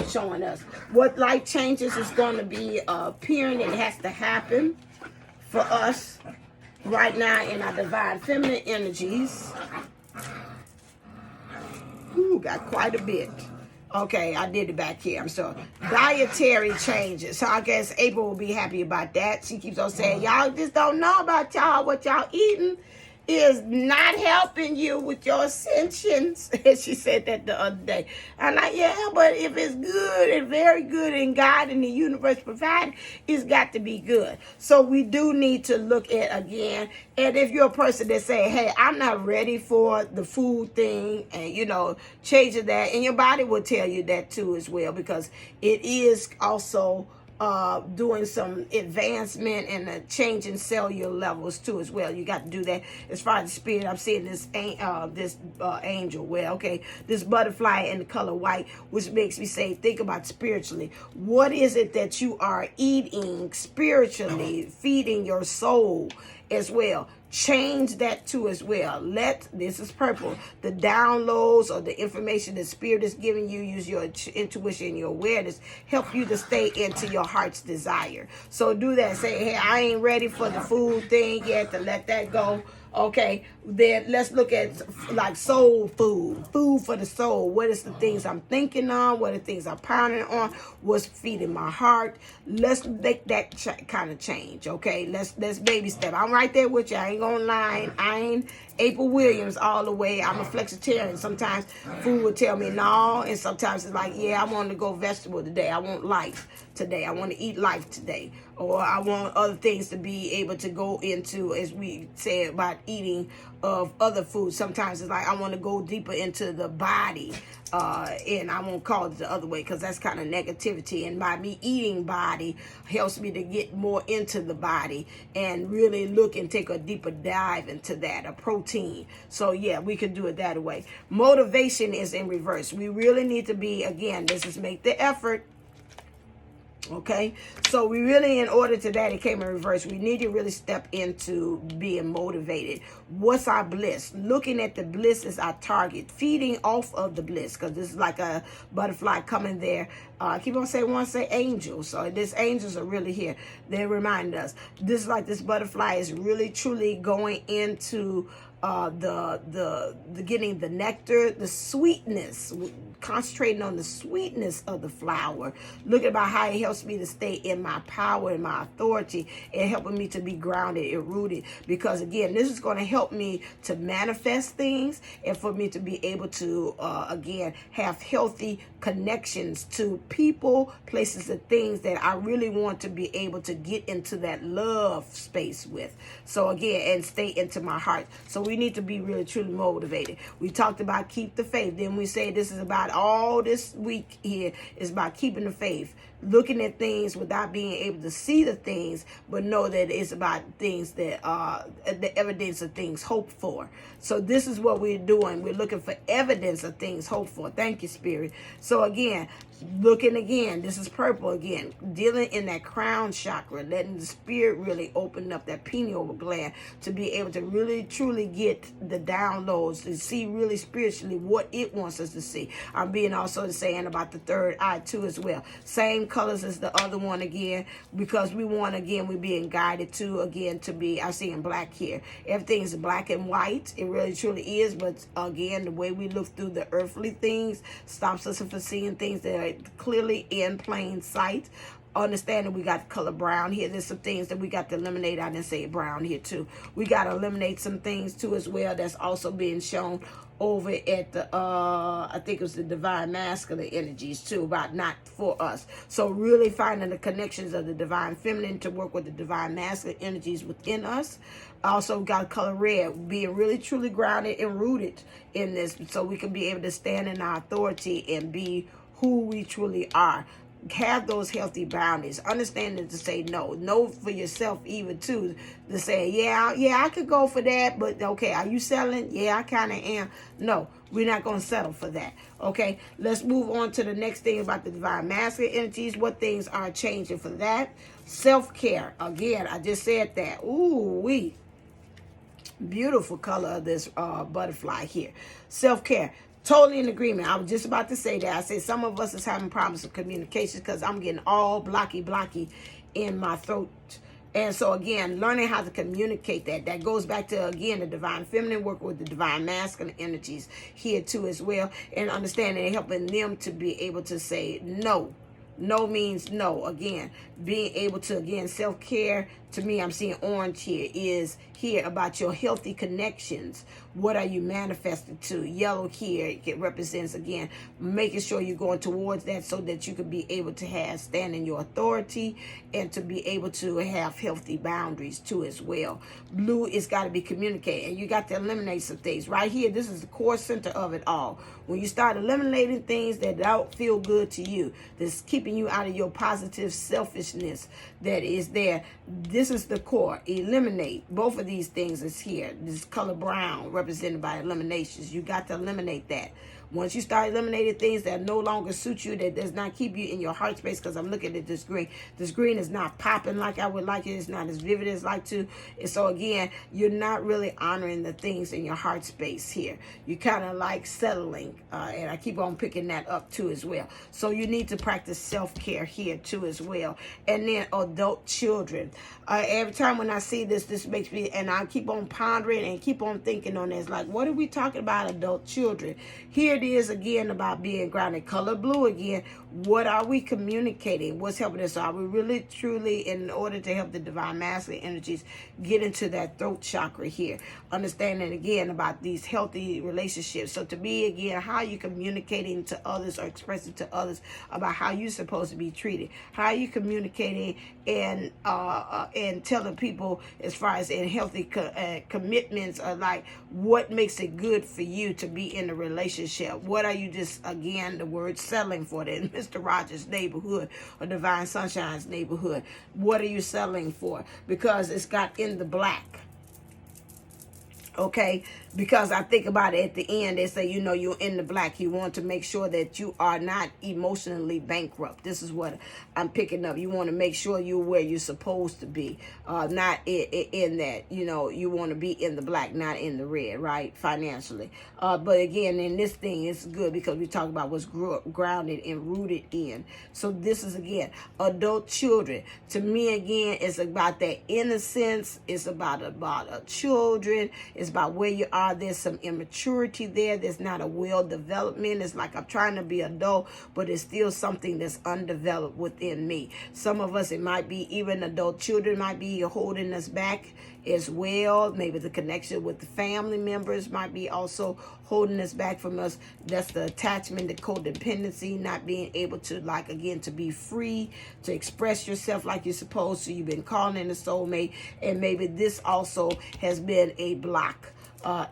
showing us. What life changes is going to be appearing. It has to happen for us right now in our divine feminine energies. Ooh, got quite a bit. Okay, I did it back here. I'm sorry. Dietary changes. So I guess April will be happy about that. She keeps on saying, y'all just don't know about y'all. What y'all eating is not helping you with your ascensions. She said that the other day. I'm like, yeah, but if it's good and very good and God and the universe provided, it's got to be good. So we do need to look at, again, and if you're a person that say, hey, I'm not ready for the food thing, and, you know, changing that, and your body will tell you that too as well, because it is also doing some advancement and changing cellular levels too as well. You got to do that as far as the spirit. I'm seeing this angel. Well, okay, this butterfly in the color white, which makes me say, think about spiritually. What is it that you are eating spiritually, feeding your soul as well? Change that too as well. This is purple, the downloads or the information the spirit is giving you, use your intuition, your awareness, help you to stay into your heart's desire. So do that. Say, hey, I ain't ready for the food thing yet, to let that go. Okay, then let's look at like soul food, food for the soul. What is the things I'm thinking on? What are the things I'm pondering on? What's feeding my heart? Let's make that kind of change. Okay, let's baby step. I'm right there with you. I ain't gonna lie. I ain't April Williams all the way. I'm a flexitarian. Sometimes food will tell me no, and sometimes it's like, yeah, I want to go vegetable today. I want life today. I want to eat life today. Or I want other things to be able to go into, as we said about eating of other foods. Sometimes it's like I want to go deeper into the body. And I won't call it the other way because that's kind of negativity. And by me eating body helps me to get more into the body and really look and take a deeper dive into that, a protein. So yeah, we can do it that way. Motivation is in reverse. We really need to be, again, this is make the effort. Okay, so we really, in order to that, it came in reverse. We need to really step into being motivated. What's our bliss? Looking at the bliss is our target. Feeding off of the bliss, because this is like a butterfly coming there. I keep on saying, want to say angels. So these angels are really here. They remind us. This is like this butterfly is really truly going into the getting the nectar, the sweetness, concentrating on the sweetness of the flower. Look about how it helps me to stay in my power and my authority, and helping me to be grounded and rooted. Because again, this is going to help me to manifest things, and for me to be able to again have healthy connections to people, places, and things that I really want to be able to get into that love space with. So again, and stay into my heart. So we need to be really truly motivated. We talked about keep the faith. Then we say this is about all this week here is about keeping the faith. Looking at things without being able to see the things, but know that it's about things that are the evidence of things hoped for. So this is what we're doing. We're looking for evidence of things hoped for. Thank you, Spirit. So again, looking again, this is purple again, dealing in that crown chakra, letting the Spirit really open up that pineal gland to be able to really truly get the downloads, to see really spiritually what it wants us to see. I'm being also saying about the third eye too as well. Same colors as the other one again, because we want, again, we're being guided to, again, to be, I'm seeing black here. Everything's black and white. It really truly is, but again, the way we look through the earthly things stops us from seeing things that are clearly in plain sight. Understanding we got color brown here. There's some things that we got to eliminate. I didn't say brown here too. We got to eliminate some things too as well that's also being shown over at the I think it was the divine masculine energies too, about not for us. So really finding the connections of the divine feminine to work with the divine masculine energies within us. Also got color red, being really truly grounded and rooted in this, so we can be able to stand in our authority and be who we truly are. Have those healthy boundaries, understanding to say no for yourself, even too, to say, yeah, I could go for that, but okay, are you selling? Yeah, I kind of am. No, we're not going to settle for that. Okay, let's move on to the next thing about the divine masculine energies. What things are changing for that? Self-care. Again, I just said that. Ooh, beautiful color of this butterfly here. Self-care. Totally in agreement. I was just about to say that. I said some of us is having problems with communication because I'm getting all blocky in my throat. And so again, learning how to communicate that goes back to, again, the divine feminine working with the divine masculine energies here too as well, and understanding and helping them to be able to say no. No means no. Again, being able to, again, self-care, to me, I'm seeing orange here, is here about your healthy connections. What are you manifesting to? Yellow here, it represents, again, making sure you're going towards that so that you can be able to stand in your authority and to be able to have healthy boundaries too as well. Blue is got to be communicated, and you got to eliminate some things. Right here, this is the core center of it all. When you start eliminating things that don't feel good to you, that's keeping you out of your positive selfishness that is there, this is the core. Eliminate. Both of these things is here. This color brown represented by eliminations. You got to eliminate that. Once you start eliminating things that no longer suit you, that does not keep you in your heart space, because I'm looking at this green. This green is not popping like I would like it. It's not as vivid as I like to. And so again, you're not really honoring the things in your heart space here. You kind of like settling, and I keep on picking that up too as well. So you need to practice self-care here too as well. And then adult children. Every time when I see this makes me, and I keep on pondering and keep on thinking on this, like, what are we talking about, adult children? Here it is again about being grounded. Color blue again. What are we communicating? What's helping us? Are we really, truly, in order to help the divine masculine energies get into that throat chakra here? Understanding again about these healthy relationships. So to me, again, how you communicating to others or expressing to others about how you're supposed to be treated. How are you communicating and telling people as far as in healthy commitments, like what makes it good for you to be in a relationship? What are you just, again, the word settling for that? Mr. Rogers' neighborhood or Divine Sunshine's neighborhood. What are you settling for? Because it's got in the black. Okay, because I think about it at the end, they say, you know, you're in the black. You want to make sure that you are not emotionally bankrupt. This is what I'm picking up. You want to make sure you're where you're supposed to be, not in that, you know, you want to be in the black, not in the red, right, financially. But again, in this thing, it's good because we talk about what's grounded and rooted in. So this is, again, adult children. To me, again, it's about that innocence. It's about children. It's about where you are. There's some immaturity there. There's not a well development. It's like I'm trying to be adult, but it's still something that's undeveloped within me. Some of us, it might be even adult children might be holding us back as well. Maybe the connection with the family members might be also holding us back from us. That's the attachment, the codependency, not being able to, like, again, to be free, to express yourself like you're supposed to. You've been calling in a soulmate, and maybe this also has been a block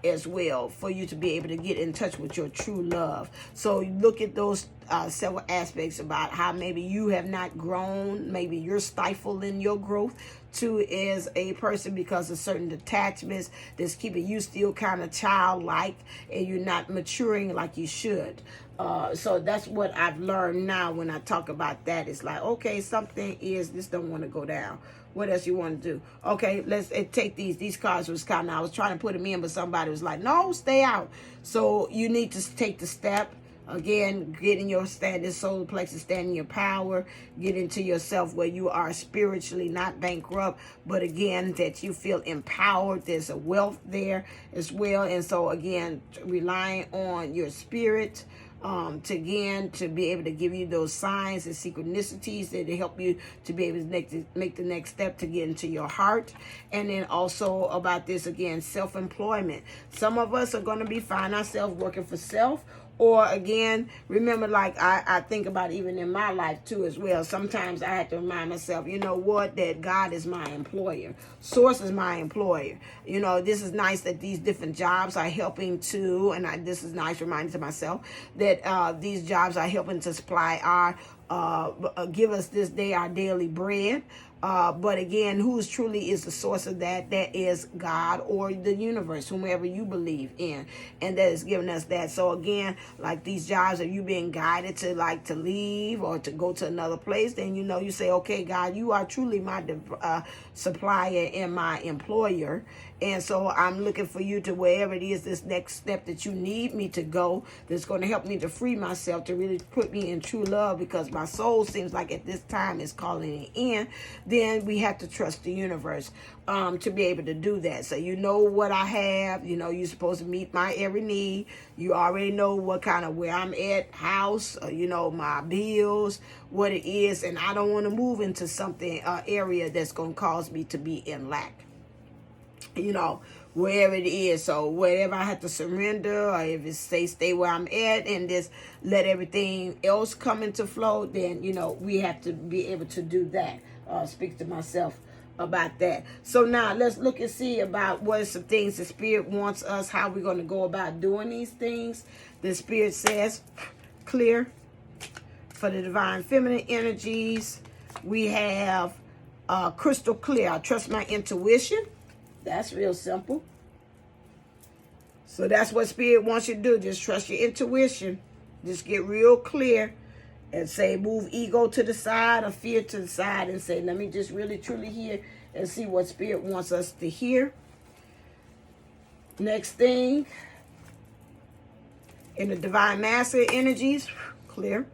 as well for you to be able to get in touch with your true love. So look at those several aspects about how maybe you have not grown, maybe you're stifled in your growth too as a person because of certain attachments that's keeping you still kind of childlike and you're not maturing like you should. So that's what I've learned now when I talk about that. It's like, okay, something is, this don't want to go down. What else you want to do? Okay, let's take these. These cards was kind of, I was trying to put them in, but somebody was like, no, stay out. So you need to take the step. Again, get in your this solar plexus, stand in your power, get into yourself where you are spiritually not bankrupt, but again, that you feel empowered. There's a wealth there as well. And so again, relying on your spirit, to be able to give you those signs and synchronicities that help you to be able to make the next step to get into your heart. And then also about this, again, self-employment. Some of us are going to find ourselves working for self. Or again, remember, like I think about even in my life too as well. Sometimes I have to remind myself, you know what, that God is my employer. Source is my employer. You know, this is nice that these different jobs are helping to, and this is nice reminding to myself that these jobs are helping to supply give us this day our daily bread. But again, who truly is the source of that? That is God or the universe, whomever you believe in, and that is giving us that. So again, like these jobs, are you being guided to leave or to go to another place? Then you say, okay, God, you are truly my supplier and my employer. And so I'm looking for you to wherever it is, this next step that you need me to go, that's going to help me to free myself, to really put me in true love, because my soul seems like at this time is calling it in. Then we have to trust the universe to be able to do that. So you know what I have, you're supposed to meet my every need. You already know what kind of where I'm at, house, my bills, what it is. And I don't want to move into something, area that's going to cause me to be in lack. Wherever it is. So whatever I have to surrender, or if it's stay where I'm at and just let everything else come into flow, then, we have to be able to do that. Speak to myself about that. So now let's look and see about what are some things the Spirit wants us, how we're going to go about doing these things. The Spirit says, clear for the divine feminine energies. We have crystal clear. I trust my intuition. That's real simple. So that's what Spirit wants you to do. Just trust your intuition. Just get real clear and say, move ego to the side or fear to the side, and say, let me just really truly hear and see what Spirit wants us to hear. Next thing, in the divine masculine energies, clear.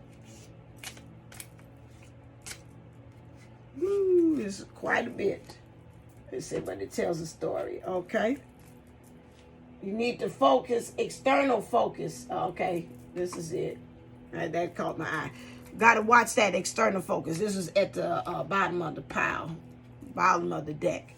Ooh, this is quite a bit. Let's see, but it tells a story. Okay. You need to focus, external focus. Okay, this is it. That caught my eye. Got to watch that external focus. This is at the bottom of the pile, bottom of the deck.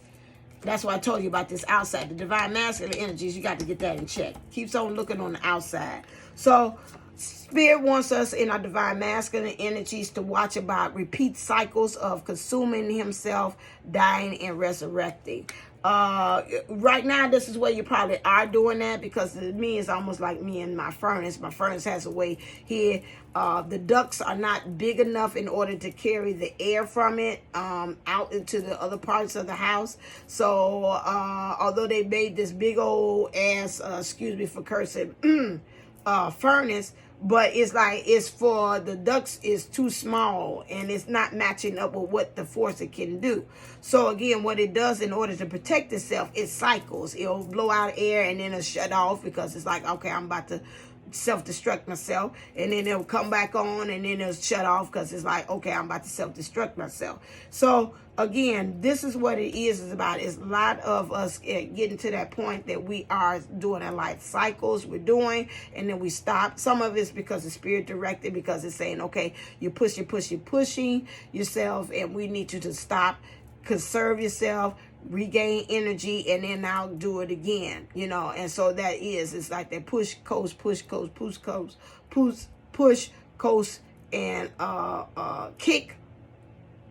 That's why I told you about this outside. The divine masculine energies, you got to get that in check. Keeps on looking on the outside. So Spirit wants us in our divine masculine energies to watch about repeat cycles of consuming himself, dying, and resurrecting. Right now, this is where you probably are doing that, because to me, it's almost like me and my furnace. My furnace has a way here. The ducts are not big enough in order to carry the air from it out into the other parts of the house. So although they made this big old ass, excuse me for cursing, furnace, but it's like it's for the ducts is too small and it's not matching up with what the force it can do. So again, what it does in order to protect itself, it cycles. It'll blow out air and then it'll shut off, because it's like, okay, I'm about to self-destruct myself, and then it'll come back on and then it'll shut off, because it's like, okay, I'm about to self-destruct myself. So again, this is what it is about. It's a lot of us getting to that point that we are doing our life cycles, we're doing, and then we stop. Some of it's because it's Spirit directed, because it's saying, okay, you're pushing yourself, and we need you to stop, conserve yourself, regain energy, and then now do it again, you know. And so that is, it's like that push, coast, and kick,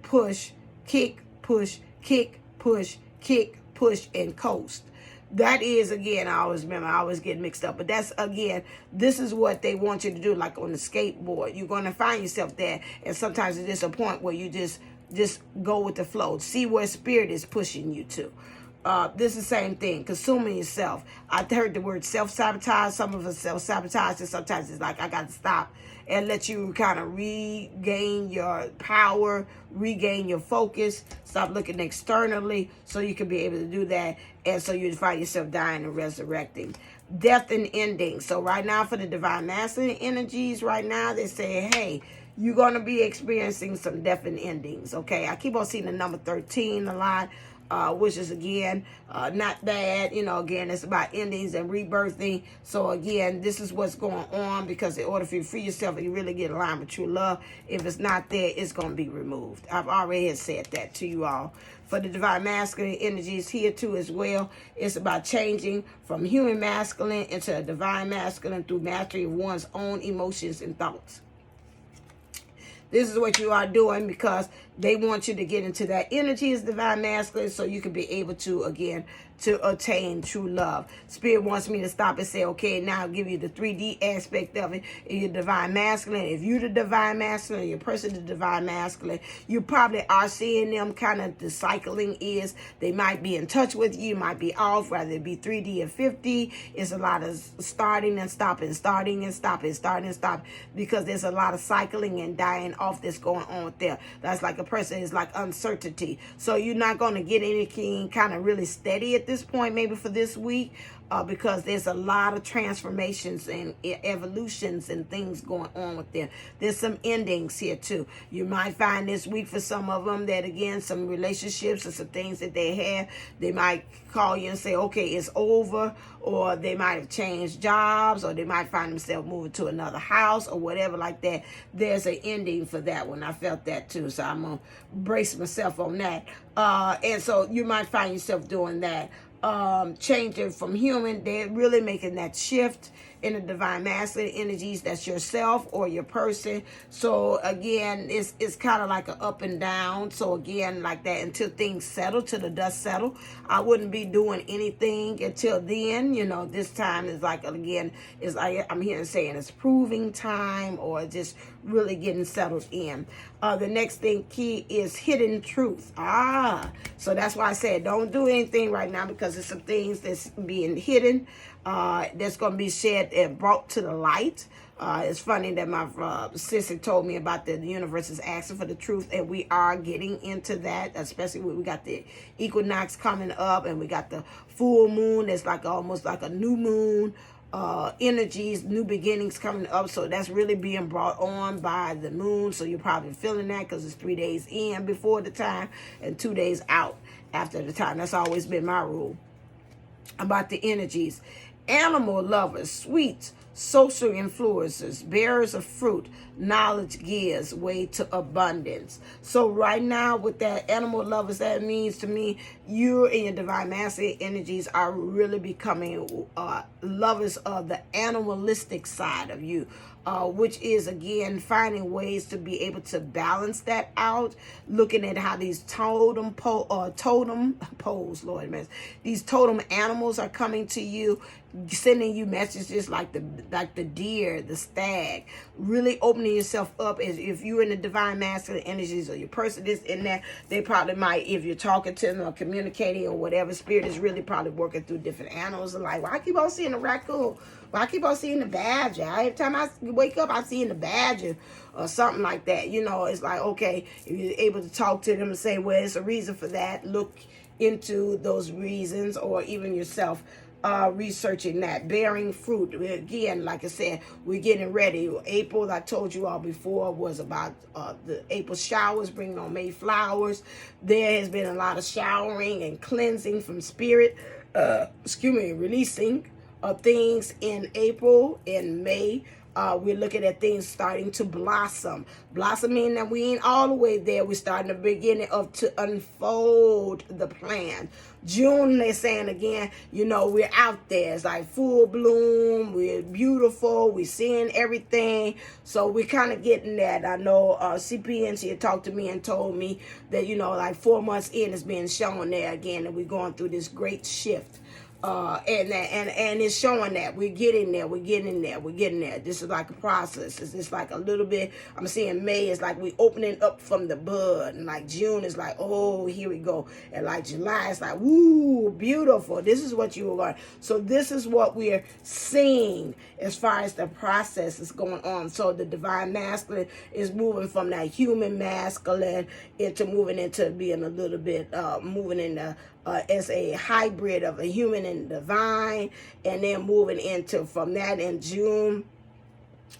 push, kick, push, kick, push, kick, push, and coast. That is, again, I always remember, I always get mixed up, but that's, again, this is what they want you to do, like on the skateboard. You're going to find yourself there, and sometimes it's just a point where you just go with the flow. See where Spirit is pushing you to. This is the same thing, consuming yourself. I heard the word self-sabotage. Some of us self-sabotage, and sometimes it's like, I got to stop and let you kind of regain your power, regain your focus, stop looking externally, so you can be able to do that, and so you find yourself dying and resurrecting. Death and ending. So right now, for the divine masculine energies, right now, they say, hey, you're going to be experiencing some death and endings, okay? I keep on seeing the number 13 a lot, which is, again, not bad. You know, again, it's about endings and rebirthing. So, again, this is what's going on, because in order for you to free yourself and you really get aligned with true love, if it's not there, it's going to be removed. I've already said that to you all. For the divine masculine energies here, too, as well, it's about changing from human masculine into a divine masculine through mastery of one's own emotions and thoughts. This is what you are doing, because they want you to get into that energy as divine masculine, so you can be able to, again, to attain true love. Spirit wants me to stop and say, okay, now I'll give you the 3D aspect of it. You're divine masculine. If you're the divine masculine, your person the divine masculine, you probably are seeing them kind of, the cycling is, they might be in touch with you, might be off, whether it be 3D or 50. It's a lot of starting and stopping, starting and stopping, starting and stopping, because there's a lot of cycling and dying off that's going on there. That's like a person is like uncertainty. So you're not going to get anything kind of really steady at this point, maybe for this week, because there's a lot of transformations and evolutions and things going on with them. There's some endings here too. You might find this week for some of them that, again, some relationships or some things that they have, they might call you and say, okay, it's over, or they might have changed jobs, or they might find themselves moving to another house or whatever like that. There's an ending for that one. I felt that too, so I'm going to brace myself on that. And so you might find yourself doing that. Changing from human, they're really making that shift in the divine masculine energies. That's yourself or your person. So again, it's kind of like an up and down. So again, like that, until things settle, till the dust settle, I wouldn't be doing anything until then. You know, this time is like, again, is like I'm hearing saying it's proving time, or just really getting settled in. The next thing key is hidden truth. So that's why I said don't do anything right now, because there's some things that's being hidden. that's going to be shed and brought to the light. It's funny that my sister told me about the universe is asking for the truth, and we are getting into that, especially when we got the equinox coming up, and we got the full moon. It's like almost like a new moon energies, new beginnings coming up. So that's really being brought on by the moon. So you're probably feeling that because it's 3 days in before the time and 2 days out after the time. That's always been my rule about the energies. Animal lovers, sweets, social influencers, bearers of fruit, knowledge gives way to abundance. So right now with that animal lovers, that means to me, you and your divine masculine energies are really becoming lovers of the animalistic side of you. Which is, again, finding ways to be able to balance that out, looking at how these totem poles, Lord, man, these totem animals are coming to you, sending you messages like the deer, the stag, really opening yourself up. As if you're in the divine masculine energies, or your person is in there, they probably might, if you're talking to them or communicating or whatever, spirit is really probably working through different animals. And like, well, I keep on seeing a raccoon. Well, I keep on seeing the badger. Every time I wake up, I'm seeing the badger or something like that. You know, it's like, okay, if you're able to talk to them and say, well, it's a reason for that, look into those reasons, or even yourself researching that. Bearing fruit. Again, like I said, we're getting ready. April, I told you all before, was about the April showers, bringing on May flowers. There has been a lot of showering and cleansing from spirit. Releasing of things in April and May. We're looking at things starting to blossom. Blossoming that we ain't all the way there. We're starting the beginning of to unfold the plan. June, they're saying again, you know, we're out there. It's like full bloom. We're beautiful. We're seeing everything. So we're kind of getting that. I know CPNC had talked to me and told me that, you know, like 4 months in, it's being shown there again, and we're going through this great shift. And it's showing that we're getting there. This is like a process. It's just like a little bit. I'm seeing May is like we opening up from the bud, and like June is like, oh, here we go, and like July is like, woo, beautiful. This is what you are. So this is what we're seeing as far as the process is going on. So the divine masculine is moving from that human masculine into moving into being a little bit moving into as a hybrid of a human and divine, and then moving into from that in June.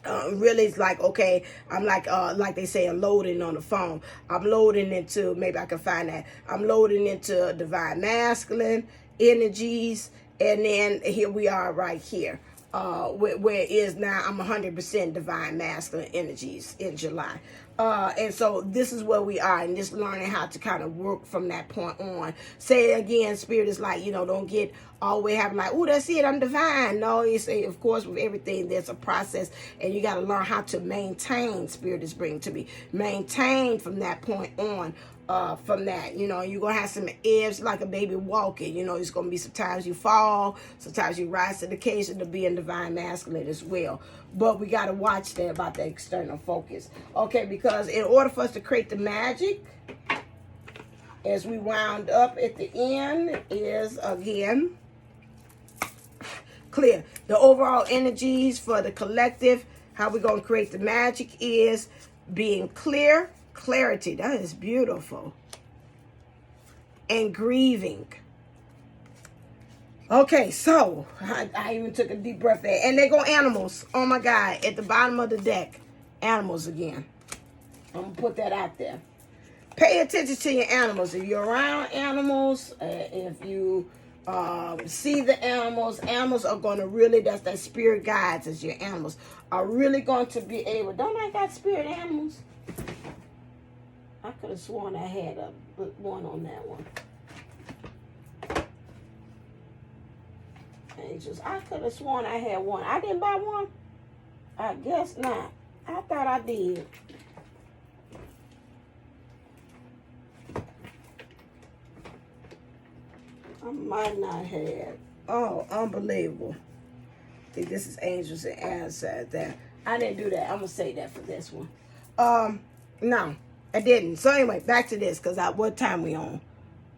Really, it's like, okay, I'm like they say, loading on the phone. I'm loading into, maybe I can find that. I'm loading into divine masculine energies, and then here we are right here. Where it is now, I'm 100% divine masculine energies in July. And so this is where we are, and just learning how to kind of work from that point on. Say again, spirit is like, you know, don't get all the way having like, oh, that's it, I'm divine. No, you say, of course, with everything, there's a process, and you got to learn how to maintain. Spirit is bringing to me. Maintain from that point on. From that, you know, you're going to have some ebbs like a baby walking. You know, it's going to be sometimes you fall, sometimes you rise to the occasion to be in divine masculine as well. But we got to watch that about the external focus. Okay, because in order for us to create the magic, as we wound up at the end, is again clear. The overall energies for the collective, how we're going to create the magic is being clear. Clarity, that is beautiful. And grieving. Okay, so I even took a deep breath there. And there go animals. Oh my God, at the bottom of the deck. Animals again. I'm going to put that out there. Pay attention to your animals. If you're around animals, if you see the animals, animals are going to really, that's that spirit guides as your animals, are really going to be able, don't I got spirit animals? I could have sworn I had one on that one. Angels. I could have sworn I had one. I didn't buy one? I guess not. I thought I did. I might not have. Oh, unbelievable. I think this is angels and ancestors there. I didn't do that. I'm going to say that for this one. No. I didn't. So anyway, back to this, because what time we on?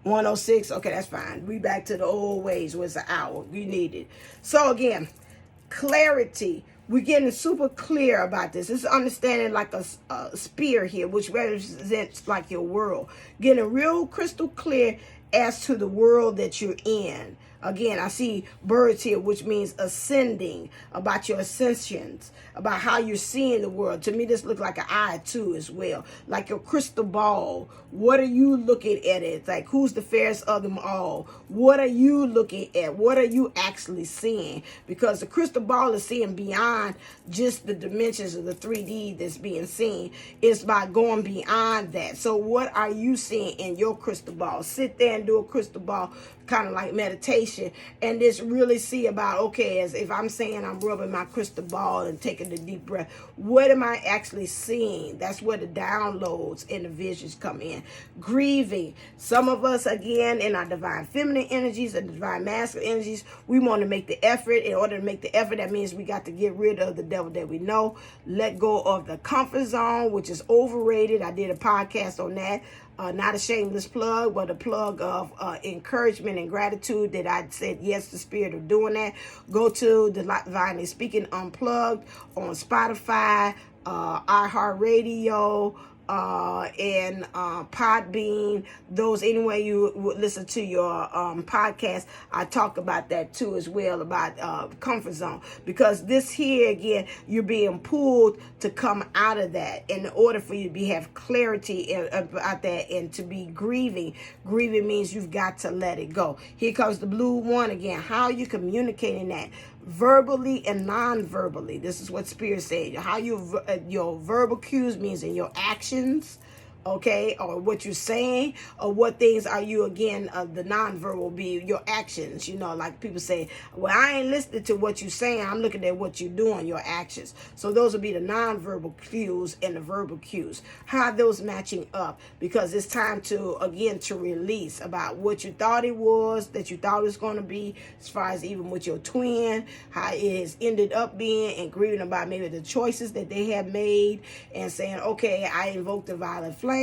106. Okay, that's fine. We back to the old ways. Was an hour. We need it. So again, clarity. We're getting super clear about this. It's understanding like a spear here, which represents like your world. Getting real crystal clear as to the world that you're in. Again, I see birds here, which means ascending, about your ascensions, about how you're seeing the world. To me, this looks like an eye too as well, like your crystal ball. What are you looking at it? Like, who's the fairest of them all? What are you looking at? What are you actually seeing? Because the crystal ball is seeing beyond just the dimensions of the 3D that's being seen. It's by going beyond that. So what are you seeing in your crystal ball? Sit there and do a crystal ball, kind of like meditation, and just really see about, okay, as if I'm saying I'm rubbing my crystal ball and taking the deep breath, what am I actually seeing? That's where the downloads and the visions come in. Grieving. Some of us, again, in our divine feminine energies and divine masculine energies, we want to make the effort. In order to make the effort, that means we got to get rid of the devil that we know, let go of the comfort zone, which is overrated. I did a podcast on that. Not a shameless plug, but a plug of encouragement and gratitude that I said yes to the spirit of doing that. Go to the Divinely Speaking Unplugged on Spotify, iHeartRadio, and Podbean. Those, anyway you would listen to your podcast, I talk about that too as well, about comfort zone, because this here again, you're being pulled to come out of that in order for you to have clarity about that, and to be grieving. Grieving means you've got to let it go. Here comes the blue one again. How are you communicating that? Verbally and non-verbally. This is what Spirit said. How your verbal cues means in your actions, okay, or what you're saying, or what things are you, again, the non-verbal be your actions. Like people say, well, I ain't listening to what you're saying, I'm looking at what you're doing, your actions. So those will be the non-verbal cues and the verbal cues. How are those matching up? Because it's time to, again, to release about what you thought it was, that you thought it was going to be, as far as even with your twin, how it has ended up being, and grieving about maybe the choices that they have made, and saying, okay, I invoked the violet flame,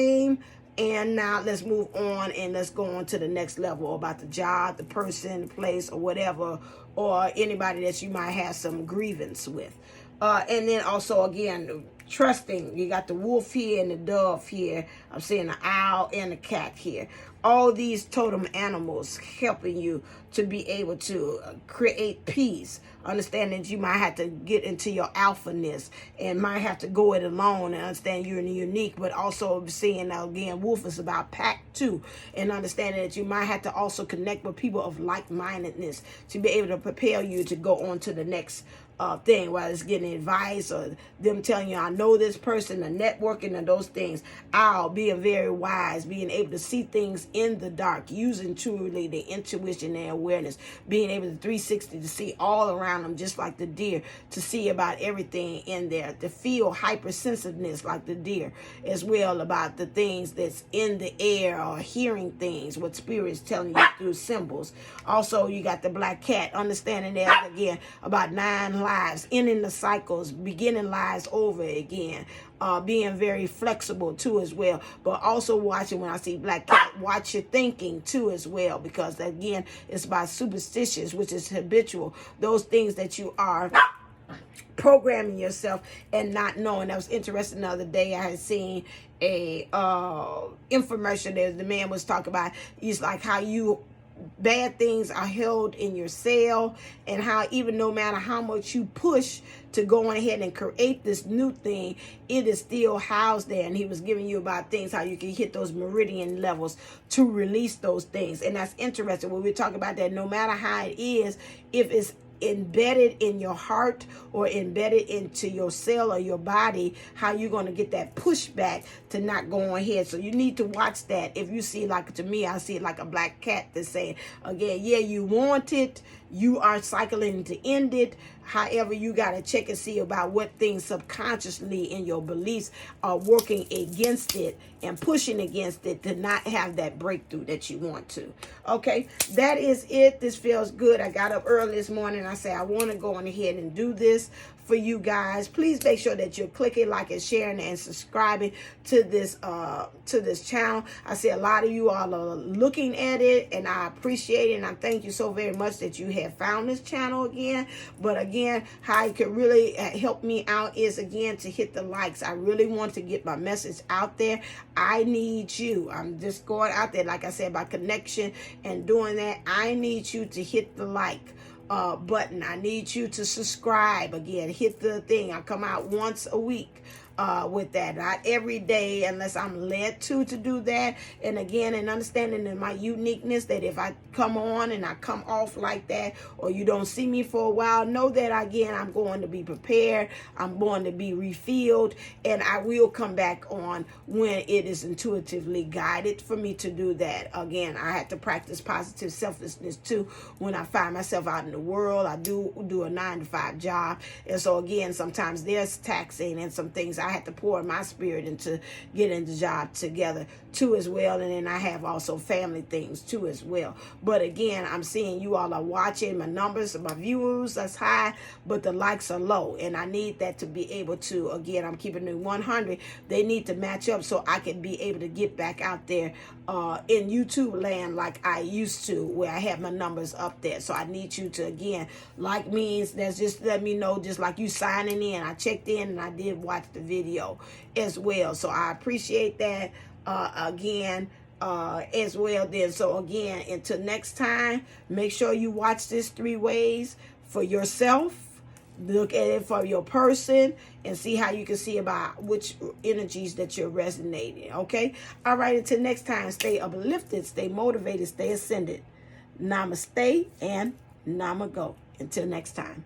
and now let's move on and let's go on to the next level about the job, the person, the place, or whatever, or anybody that you might have some grievance with. And then also, again, trusting. You got the wolf here and the dove here. I'm seeing the owl and the cat here. All these totem animals helping you to be able to create peace. Understand that you might have to get into your alphaness and might have to go it alone, and understand you're unique, but also seeing, again, wolf is about pack too, and understanding that you might have to also connect with people of like-mindedness to be able to prepare you to go on to the next thing, whether it's getting advice or them telling you, I know this person, the networking and those things. Being very wise, being able to see things in the dark, using truly the intuition and awareness, being able to 360 to see all around them, just like the deer, to see about everything in there, to feel hypersensitiveness like the deer as well, about the things that's in the air, or hearing things, what spirit is telling you through symbols. Also, you got the black cat, understanding that, again, about 9 lives, ending the cycles, beginning lives over again. Being very flexible too as well, but also watching, when I see black cat, watch your thinking too as well, because again, it's about superstitions, which is habitual, those things that you are programming yourself and not knowing. That was interesting. The other day I had seen a infomercial that the man was talking about. He's like, how bad things are held in your cell, and how even no matter how much you push to go on ahead and create this new thing, it is still housed there. And he was giving you about things, how you can hit those meridian levels to release those things. And that's interesting when we're talking about that. No matter how it is, if it's embedded in your heart or embedded into your cell or your body, how you're going to get that pushback to not go on ahead. So you need to watch that. If you see, like, to me, I see it like a black cat that's saying, again, yeah, you want it, you are cycling to end it. However, you got to check and see about what things subconsciously in your beliefs are working against it and pushing against it to not have that breakthrough that you want to. Okay, that is it. This feels good. I got up early this morning. I said, I want to go on ahead and do this for you guys. Please make sure that you're clicking like and sharing and subscribing to this channel. I see a lot of you all are looking at it, and I appreciate it, and I thank you so very much that you have found this channel again. But again, how you can really help me out is, again, to hit the likes. I really want to get my message out there. I need you. I'm just going out there, like I said, by connection and doing that. I need you to hit the like button. I need you to subscribe. Again, hit the thing. I come out once a week with that, not every day unless I'm led to do that. And again, and understanding in my uniqueness, that if I come on and I come off like that, or you don't see me for a while, know that again, I'm going to be prepared, I'm going to be refilled, and I will come back on when it is intuitively guided for me to do that. Again, I have to practice positive selflessness too when I find myself out in the world. I do a 9-to-5 job, and so again, sometimes there's taxing and some things I had to pour my spirit into getting the job together too as well. And then I have also family things too as well. But again, I'm seeing you all are watching. My numbers, my views, that's high, but the likes are low. And I need that to be able to, again, I'm keeping it 100. They need to match up so I can be able to get back out there in YouTube land like I used to, where I have my numbers up there. So I need you to, again, like means that's just let me know, just like you signing in. I checked in and I did watch the video as well. So I appreciate that again as well then. So again, until next time, make sure you watch this 3 ways for yourself. Look at it for your person and see how you can see about which energies that you're resonating. Okay? All right, until next time, stay uplifted, stay motivated, stay ascended. Namaste and Namago. Until next time.